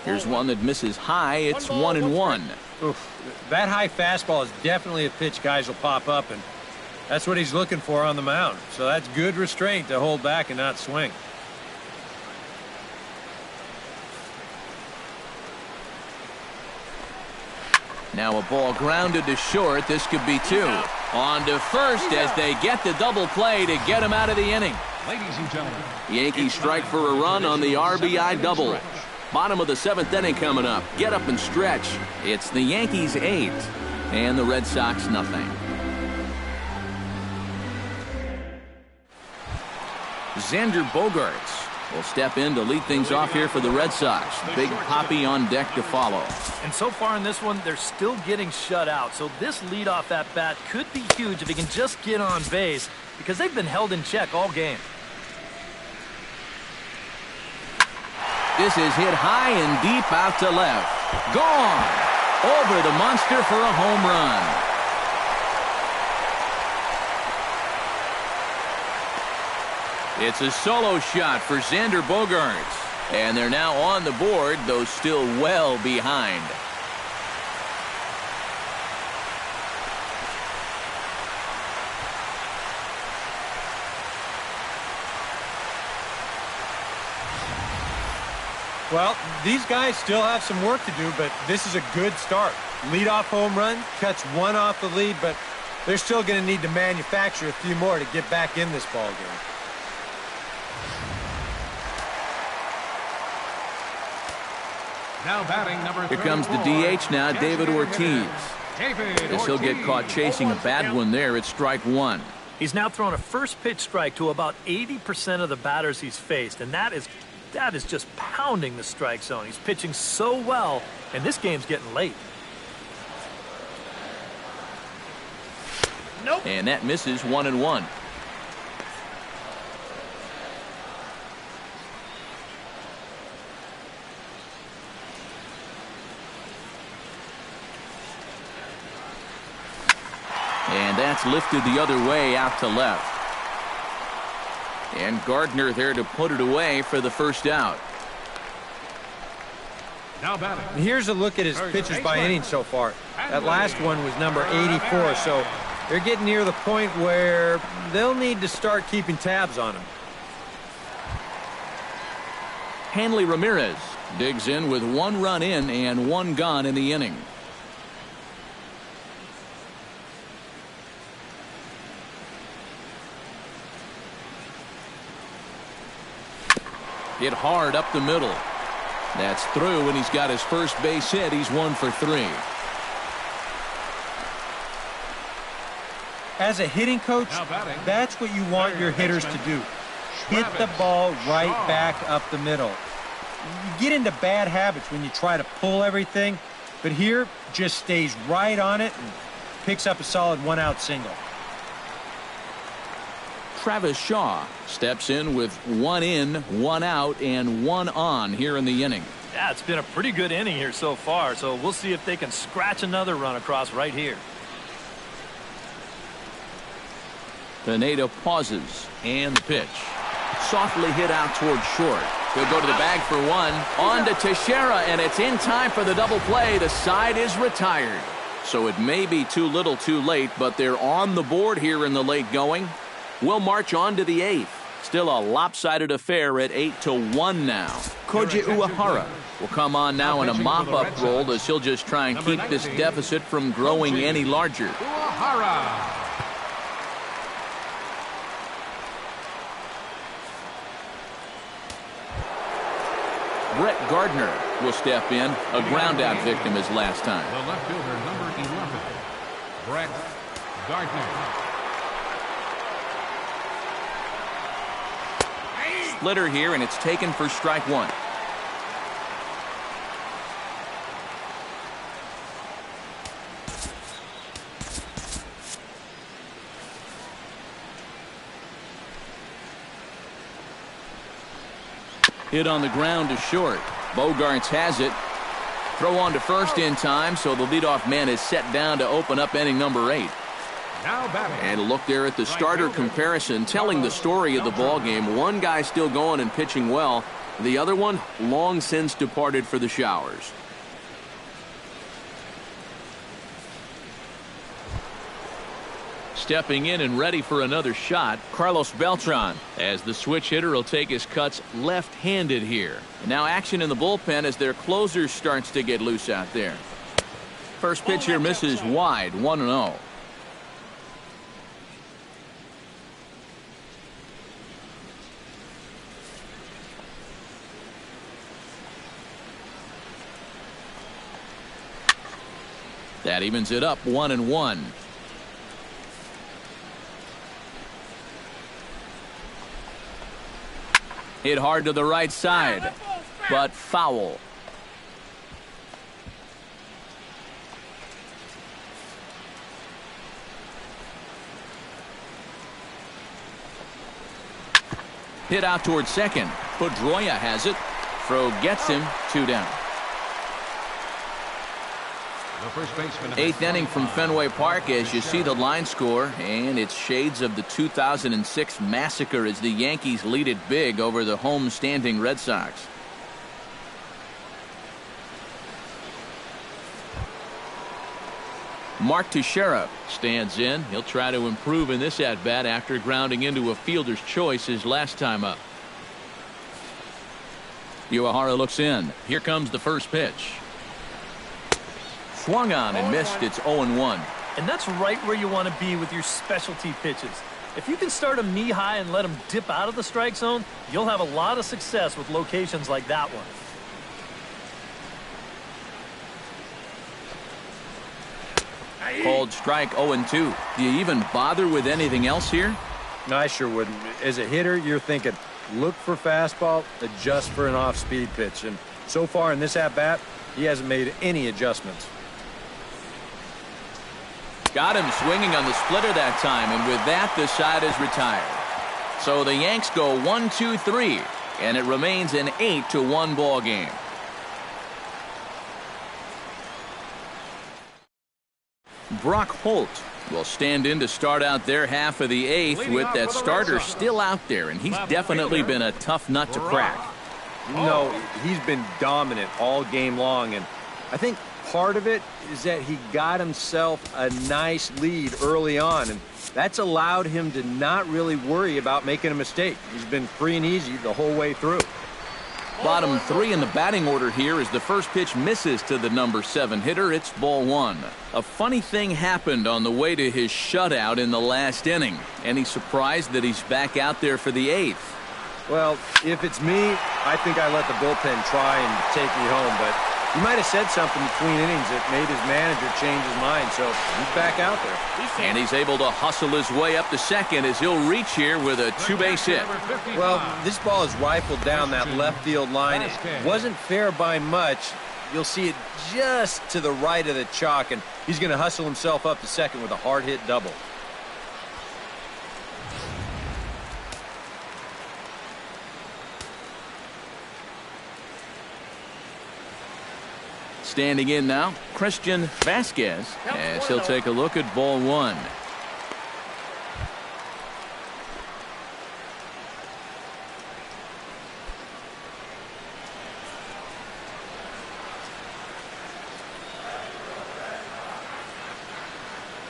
Here's one that misses high. It's 1-1. Oof, that high fastball is definitely a pitch guys will pop up, and That's what he's looking for on the mound. So that's good restraint to hold back and not swing. Now a ball grounded to short. This could be two. On to first as they get the double play to get him out of the inning. Ladies and gentlemen, Yankees strike for a run on the RBI double. Bottom of the 7th inning coming up. Get up and stretch. It's the Yankees 8 and the Red Sox nothing. Xander Bogaerts will step in to lead things off here for the Red Sox. Big Poppy on deck to follow. And so far in this one, they're still getting shut out. So this leadoff at bat could be huge if he can just get on base, because they've been held in check all game. This is hit high and deep out to left. Gone! Over the monster for a home run. It's a solo shot for Xander Bogaerts. And they're now on the board, though still well behind. Well, these guys still have some work to do, but this is a good start. Leadoff home run, cuts one off the lead, but they're still going to need to manufacture a few more to get back in this ball game. now batting number 34. Here comes the DH now, David Ortiz. As he'll get caught chasing a bad one there at strike one. He's now thrown a first pitch strike to about 80% of the batters he's faced, and that is just pounding the strike zone. He's pitching so well, and this game's getting late. Nope. And that misses 1-1. And that's lifted the other way out to left. And Gardner there to put it away for the first out. Now batting. And here's a look at his pitches by inning so far. That last one was number 84, so they're getting near the point where they'll need to start keeping tabs on him. Hanley Ramirez digs in with 1 run in and 1 gone in the inning. Hit hard up the middle. That's through, and he's got his first base hit. He's 1 for 3. As a hitting coach, that's what you want your hitters to do. Hit the ball right back up the middle. You get into bad habits when you try to pull everything, but here just stays right on it and picks up a solid 1-out single. Travis Shaw steps in with 1 in, 1 out, and 1 on here in the inning. Yeah, it's been a pretty good inning here so far, so we'll see if they can scratch another run across right here. Pineda pauses, and the pitch. Softly hit out toward short. He'll go to the bag for 1. On to Teixeira, and it's in time for the double play. The side is retired. So it may be too little too late, but they're on the board here in the late going. We'll march on to the 8th. Still a lopsided affair at 8-1 now. Koji Uehara will come on now in a mop-up role as he'll just try and keep this deficit from growing any larger. Uehara. Brett Gardner will step in. A ground-out victim his last time. The left fielder, number 11, Brett Gardner. Splitter here, and it's taken for strike 1. Hit on the ground to short. Bogaerts has it. Throw on to first in time, so the leadoff man is set down to open up inning number 8. Now batting. And a look there at the starter comparison, telling the story of the ball game. One guy still going and pitching well. The other one long since departed for the showers. stepping in and ready for another shot, Carlos Beltran, as the switch hitter will take his cuts left-handed here. And now action in the bullpen as their closer starts to get loose out there. First pitch here misses wide, 1-0. That evens it up, 1-1. Hit hard to the right side, but foul. Hit out towards second. Pedroia has it. Throw gets him, 2 down. Eighth inning from Fenway Park as you see the line score, and it's shades of the 2006 massacre as the Yankees lead it big over the home-standing Red Sox. Mark Teixeira stands in. He'll try to improve in this at-bat after grounding into a fielder's choice his last time up. Uehara looks in. Here comes the first pitch. Swung on and missed. It's 0-1. And that's right where you want to be with your specialty pitches. If you can start them knee high and let them dip out of the strike zone, you'll have a lot of success with locations like that one. Called strike, 0-2. Do you even bother with anything else here? No, I sure wouldn't. As a hitter, you're thinking, look for fastball, adjust for an off-speed pitch. And so far in this at-bat, he hasn't made any adjustments. Got him swinging on the splitter that time, and with that, the side is retired. So the Yanks go 1-2-3, and it remains an 8-1 ball game. Brock Holt will stand in to start out their half of the eighth with that starter still out there, and he's definitely been a tough nut to crack. No, he's been dominant all game long, and I think part of it is that he got himself a nice lead early on, and that's allowed him to not really worry about making a mistake. He's been free and easy the whole way through. Bottom 3 in the batting order here as the first pitch misses to the number 7 hitter. It's ball 1. A funny thing happened on the way to his shutout in the last inning, and he's surprised that he's back out there for the 8th. Well, if it's me, I think I let the bullpen try and take me home, but he might have said something between innings that made his manager change his mind, so he's back out there. And he's able to hustle his way up to second as he'll reach here with a 2-base hit. Well, this ball is rifled down that left field line. It wasn't fair by much. You'll see it just to the right of the chalk, and he's going to hustle himself up to second with a hard hit double. Standing in now, Christian Vasquez, as he'll take a look at ball 1.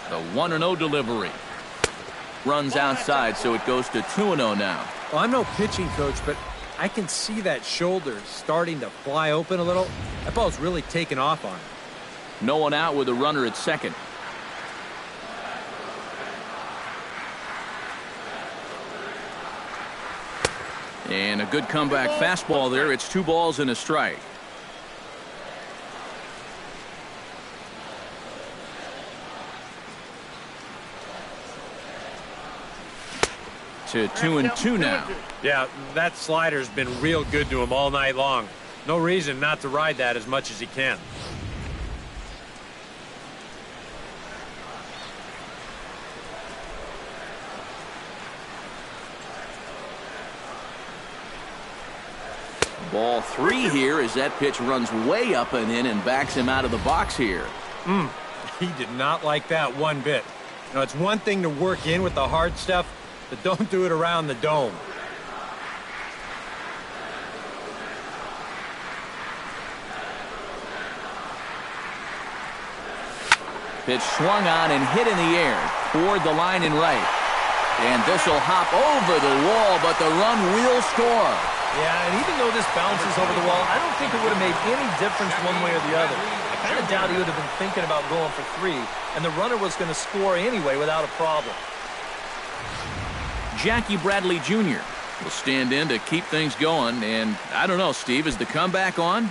The 1-0 delivery. Runs outside, so it goes to 2-0 now. Well, I'm no pitching coach, but I can see that shoulder starting to fly open a little. That ball's really taken off on him. No one out with a runner at second. And a good comeback fastball there. It's 2 balls and a strike. To 2-2 now. Yeah, that slider's been real good to him all night long. No reason not to ride that as much as he can. Ball 3 here as that pitch runs way up and in and backs him out of the box here. He did not like that one bit. You know, it's one thing to work in with the hard stuff, but don't do it around the dome. Pitch swung on and hit in the air. toward the line in right. And this will hop over the wall, but the run will score. Yeah, and even though this bounces over the wall, I don't think it would have made any difference one way or the other. I kind of doubt he would have been thinking about going for 3, and the runner was going to score anyway without a problem. Jackie Bradley Jr. will stand in to keep things going, and I don't know, Steve, is the comeback on?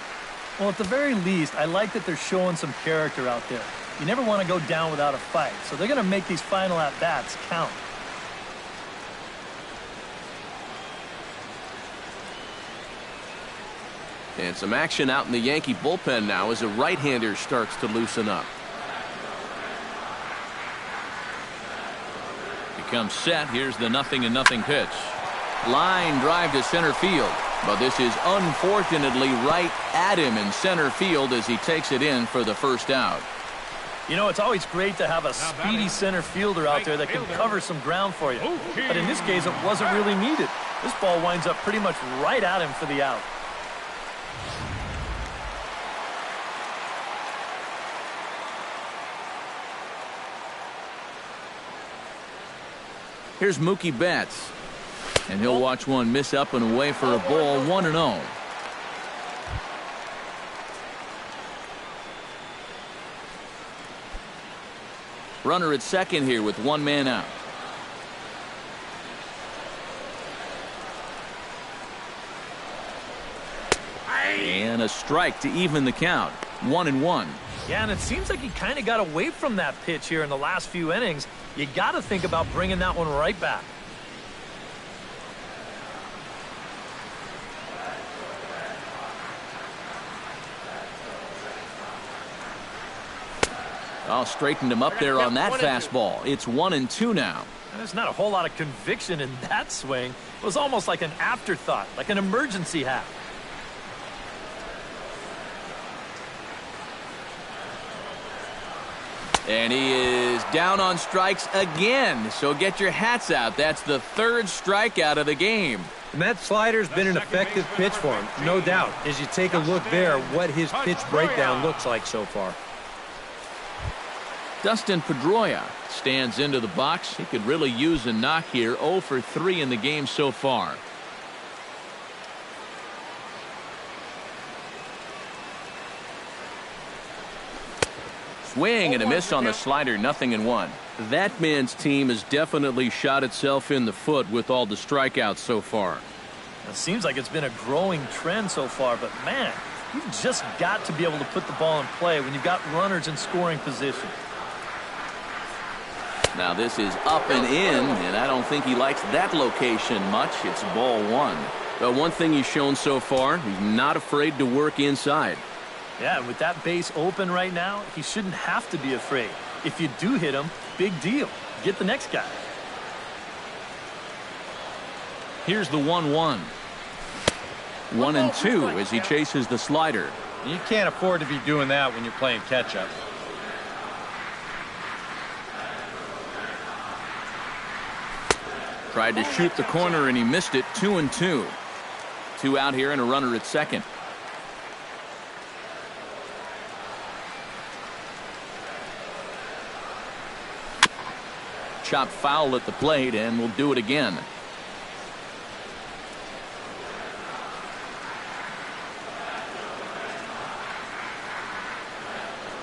Well, at the very least, I like that they're showing some character out there. You never want to go down without a fight, so they're going to make these final at-bats count. And some action out in the Yankee bullpen now as a right-hander starts to loosen up. He comes set. Here's the 0-0 pitch. Line drive to center field. But this is unfortunately right at him in center field as he takes it in for the first out. You know, it's always great to have a speedy center fielder out there that can cover some ground for you. But in this case, it wasn't really needed. This ball winds up pretty much right at him for the out. Here's Mookie Betts. And he'll watch one miss up and away for a ball, 1-0. Runner at second here with one man out. And a strike to even the count. 1-1. Yeah, and it seems like he kind of got away from that pitch here in the last few innings. You got to think about bringing that one right back. Oh, straightened him up there on that fastball. It's 1-2 now. And there's not a whole lot of conviction in that swing. It was almost like an afterthought, like an emergency hack. And he is down on strikes again. So get your hats out. That's the third strikeout of the game. And that slider's been an effective pitch for him, no doubt. As you take a look there, what his pitch breakdown looks like so far. Dustin Pedroia stands into the box. He could really use a knock here. 0 for 3 in the game so far. Swing and a miss on the slider. 0-1. That man's team has definitely shot itself in the foot with all the strikeouts so far. It seems like it's been a growing trend so far, but man, you've just got to be able to put the ball in play when you've got runners in scoring position. Now this is up and in, and I don't think he likes that location much. It's ball 1. But one thing he's shown so far, he's not afraid to work inside. Yeah, and with that base open right now, he shouldn't have to be afraid. If you do hit him, big deal. Get the next guy. Here's the 1-1. 1-2 as he chases the slider. You can't afford to be doing that when you're playing catch-up. Tried to shoot the corner and he missed it. 2-2. 2 out here and a runner at second. Chop foul at the plate, and we'll do it again.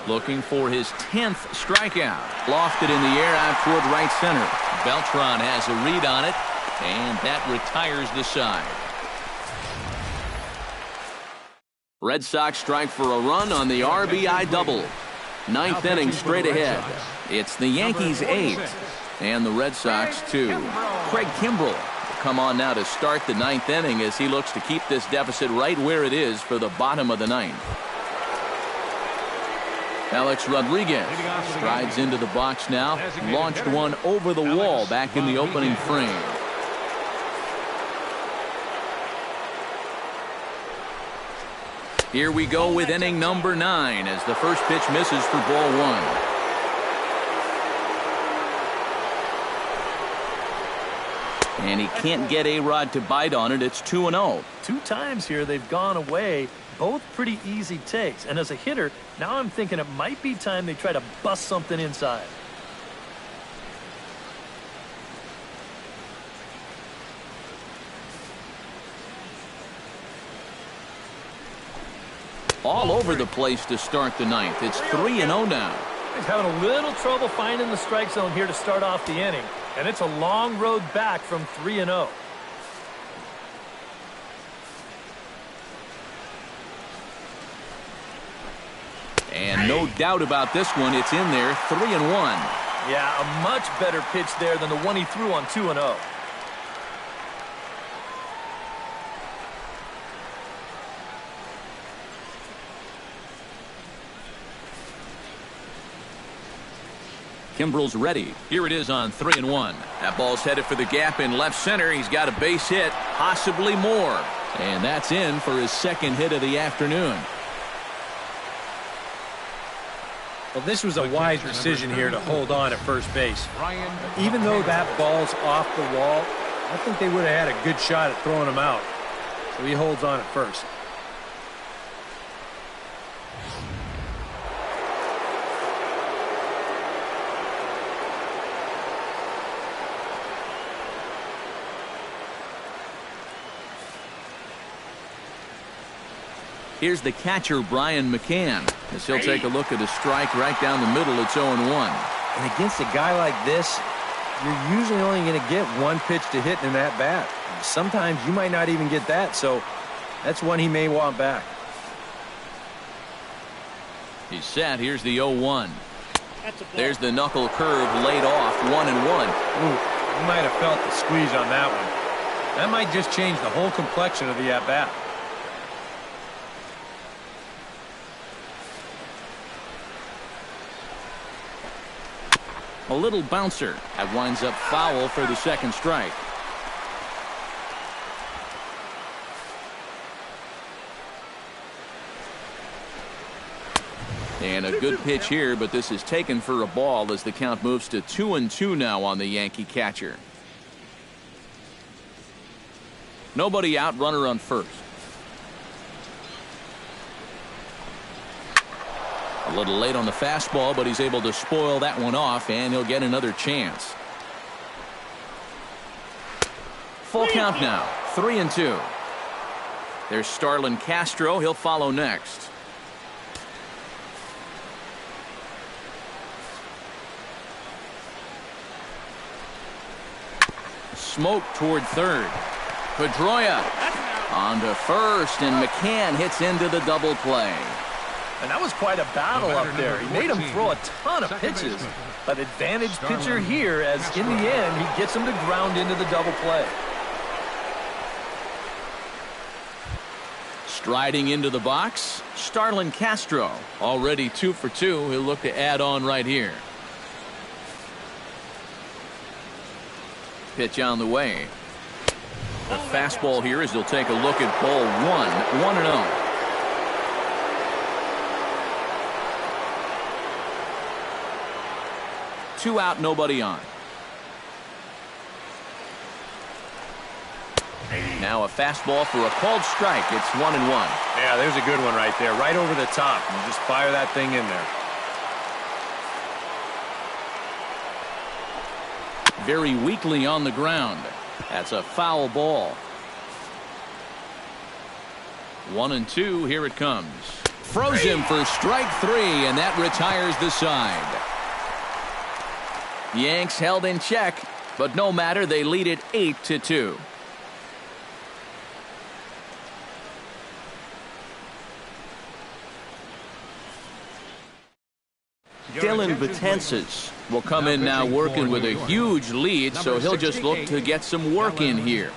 Looking for his 10th strikeout. Lofted in the air out toward right center. Beltran has a read on it, and that retires the side. Red Sox strike for a run on the RBI double. 9th inning straight ahead. It's the Yankees 8 and the Red Sox 2. Craig Kimbrell will come on now to start the 9th inning as he looks to keep this deficit right where it is for the bottom of the 9th. Alex Rodriguez strides into the box now. Launched one over the wall back in the opening frame. Here we go with inning number 9 as the first pitch misses for ball 1. And he can't get A-Rod to bite on it. It's 2-0. 2 times here they've gone away. Both pretty easy takes. And as a hitter, now I'm thinking it might be time they try to bust something inside. all over the place to start the ninth. It's 3-0 now. He's having a little trouble finding the strike zone here to start off the inning, and it's a long road back from 3-0. And no doubt about this one, it's in there, 3-1. Yeah, a much better pitch there than the one he threw on 2-0. Kimbrel's ready. Here it is on 3-1. That ball's headed for the gap in left center. He's got a base hit, possibly more. And that's in for his second hit of the afternoon. Well, this was a wise decision here to hold on at first base. Even though that ball's off the wall, I think they would have had a good shot at throwing him out. So he holds on at first. Here's the catcher, Brian McCann, as he'll take a look at a strike right down the middle. It's 0-1. And against a guy like this, you're usually only going to get one pitch to hit in that bat. Sometimes you might not even get that, so that's one he may want back. He's set. Here's the 0-1. There's the knuckle curve laid off, 1-1. Ooh, you might have felt the squeeze on that one. That might just change the whole complexion of the at-bat. A little bouncer. That winds up foul for the second strike. And a good pitch here, but this is taken for a ball as the count moves to 2-2 now on the Yankee catcher. Nobody out, runner on first. A little late on the fastball, but he's able to spoil that one off, and he'll get another chance. Full count now, 3-2. There's Starlin Castro. He'll follow next. Smoke toward third. Pedroia on to first, and McCann hits into the double play. And that was quite a battle up there. He made him throw a ton of pitches. But advantage pitcher here, as in the end, he gets him to ground into the double play. Striding into the box, Starlin Castro. Already 2 for 2. He'll look to add on right here. Pitch on the way. The fastball here as he'll take a look at ball 1, 1-0. Two out, nobody on. Now a fastball for a called strike. It's 1-1. Yeah, there's a good one right there, right over the top. You just fire that thing in there. Very weakly on the ground. That's a foul ball. 1-2. Here it comes. Froze him for strike 3, and that retires the side. Yanks held in check, but no matter, they lead it 8-2. Dylan Betances will come in now working with a huge lead, so he'll just look to get some work in here.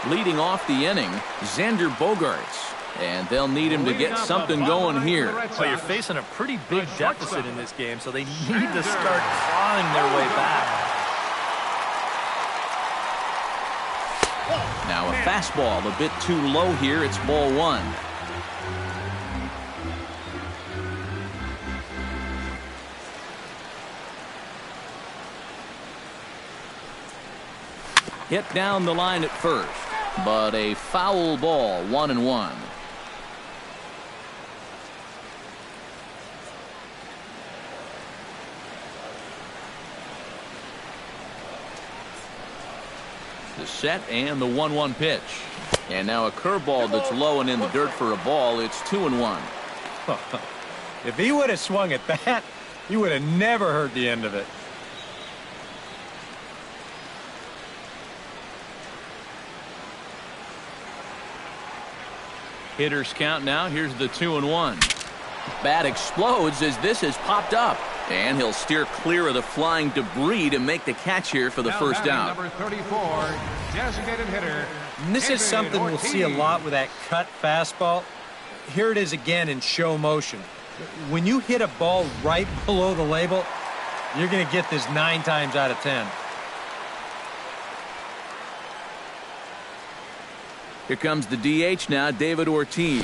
Leading off the inning, Xander Bogaerts. And they'll need him to get something going here. Well, you're facing a pretty big deficit in this game, so they need to start clawing their way back. Now a fastball a bit too low here. It's ball 1. Hit down the line at first, but a foul ball, 1-1. The set and the 1-1 pitch. And now a curveball that's low and in the dirt for a ball. It's 2-1. If he would have swung at that, he would have never heard the end of it. Hitters count now. Here's the 2-1. Bat explodes as this has popped up. And he'll steer clear of the flying debris to make the catch here for the first out. Number 34, designated hitter. And this is something we'll see a lot with that cut fastball. Here it is again in show motion. When you hit a ball right below the label, you're going to get this 9 times out of 10. Here comes the DH now, David Ortiz.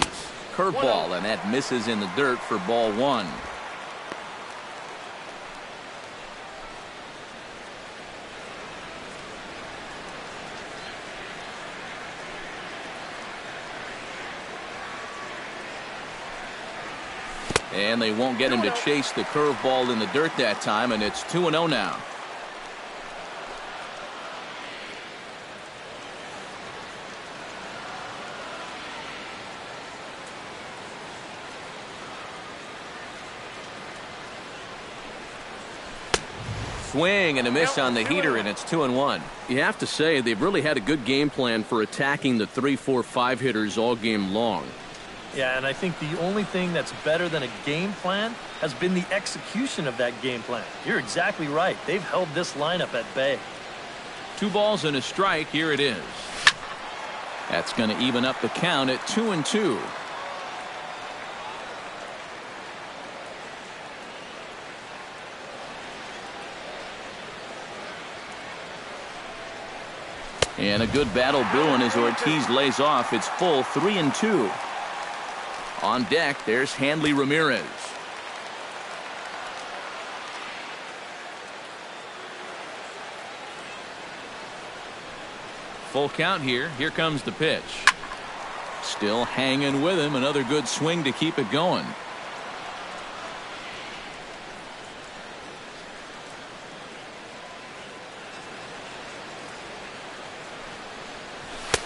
Curveball, and that misses in the dirt for ball 1. And they won't get him to chase the curveball in the dirt that time, and it's 2-0 now. Swing and a miss on the heater, and it's 2-1. You have to say they've really had a good game plan for attacking the 3, 4, 5 hitters all game long. Yeah, and I think the only thing that's better than a game plan has been the execution of that game plan. You're exactly right. They've held this lineup at bay. 2 balls and a strike. Here it is. That's going to even up the count at 2-2. And a good battle brewing as Ortiz lays off. It's full 3-2. On deck, there's Hanley Ramirez. Full count here. Here comes the pitch. Still hanging with him. Another good swing to keep it going.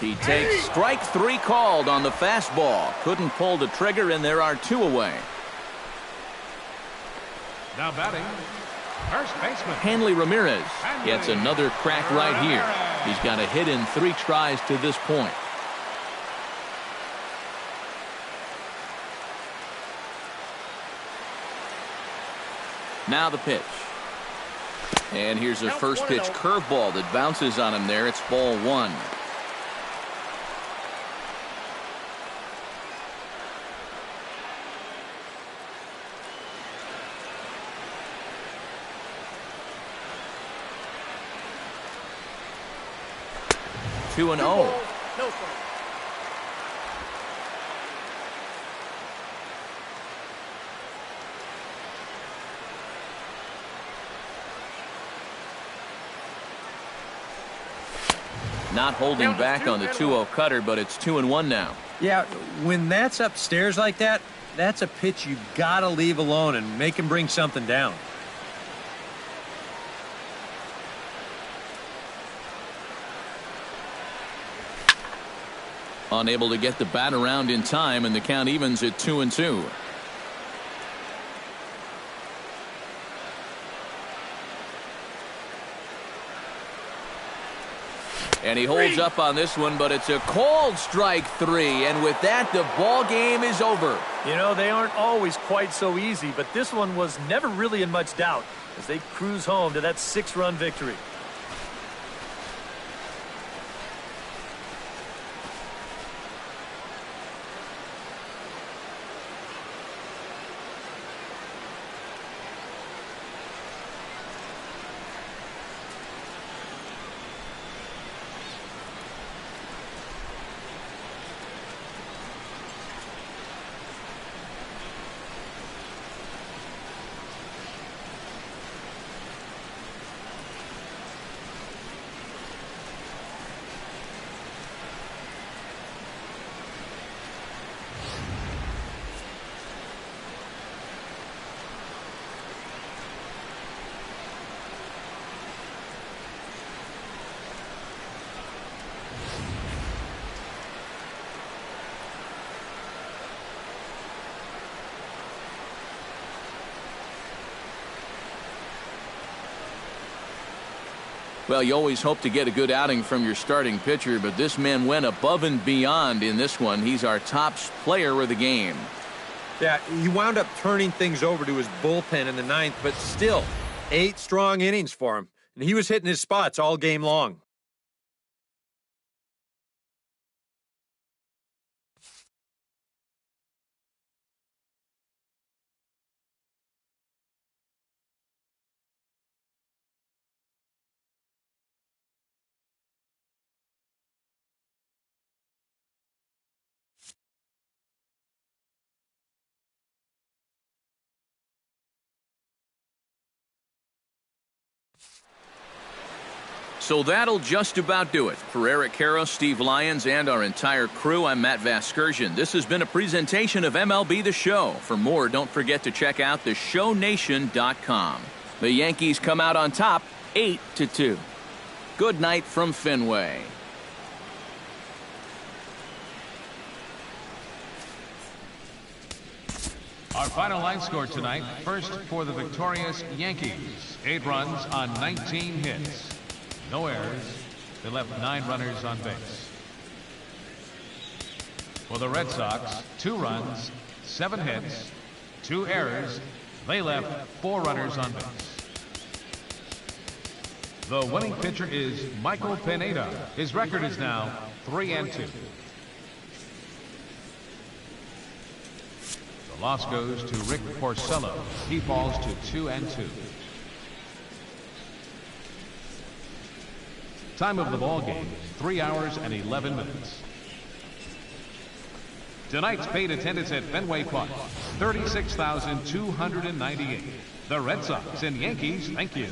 He takes strike 3 called on the fastball. Couldn't pull the trigger, and there are 2 away. Now batting, first baseman Hanley Ramirez gets another crack right here. He's got a hit in 3 tries to this point. Now the pitch. And here's a first pitch curveball that bounces on him there. It's ball 1. Two and 0. Not holding back on the 2-0 cutter, but it's 2-1 now. Yeah, when that's upstairs like that, that's a pitch you gotta leave alone and make him bring something down. Unable to get the bat around in time, and the count evens at 2-2. And he holds up on this one, but it's a called strike 3, and with that, the ball game is over. You know, they aren't always quite so easy, but this one was never really in much doubt as they cruise home to that 6-run victory. Well, you always hope to get a good outing from your starting pitcher, but this man went above and beyond in this one. He's our top player of the game. Yeah, he wound up turning things over to his bullpen in the ninth, but still, 8 strong innings for him. And he was hitting his spots all game long. So that'll just about do it. For Eric Karros, Steve Lyons, and our entire crew, I'm Matt Vasgersian. This has been a presentation of MLB The Show. For more, don't forget to check out theshownation.com. The Yankees come out on top 8-2. Good night from Fenway. Our final line score tonight, first for the victorious Yankees. 8 runs on 19 hits. No errors. They left 9 runners on base. For the Red Sox, 2 runs, 7 hits, 2 errors. They left 4 runners on base. The winning pitcher is Michael Pineda. His record is now 3-2. The loss goes to Rick Porcello. He falls to 2-2. Time of the ball game, 3 hours and 11 minutes. Tonight's paid attendance at Fenway Park, 36,298. The Red Sox and Yankees, thank you.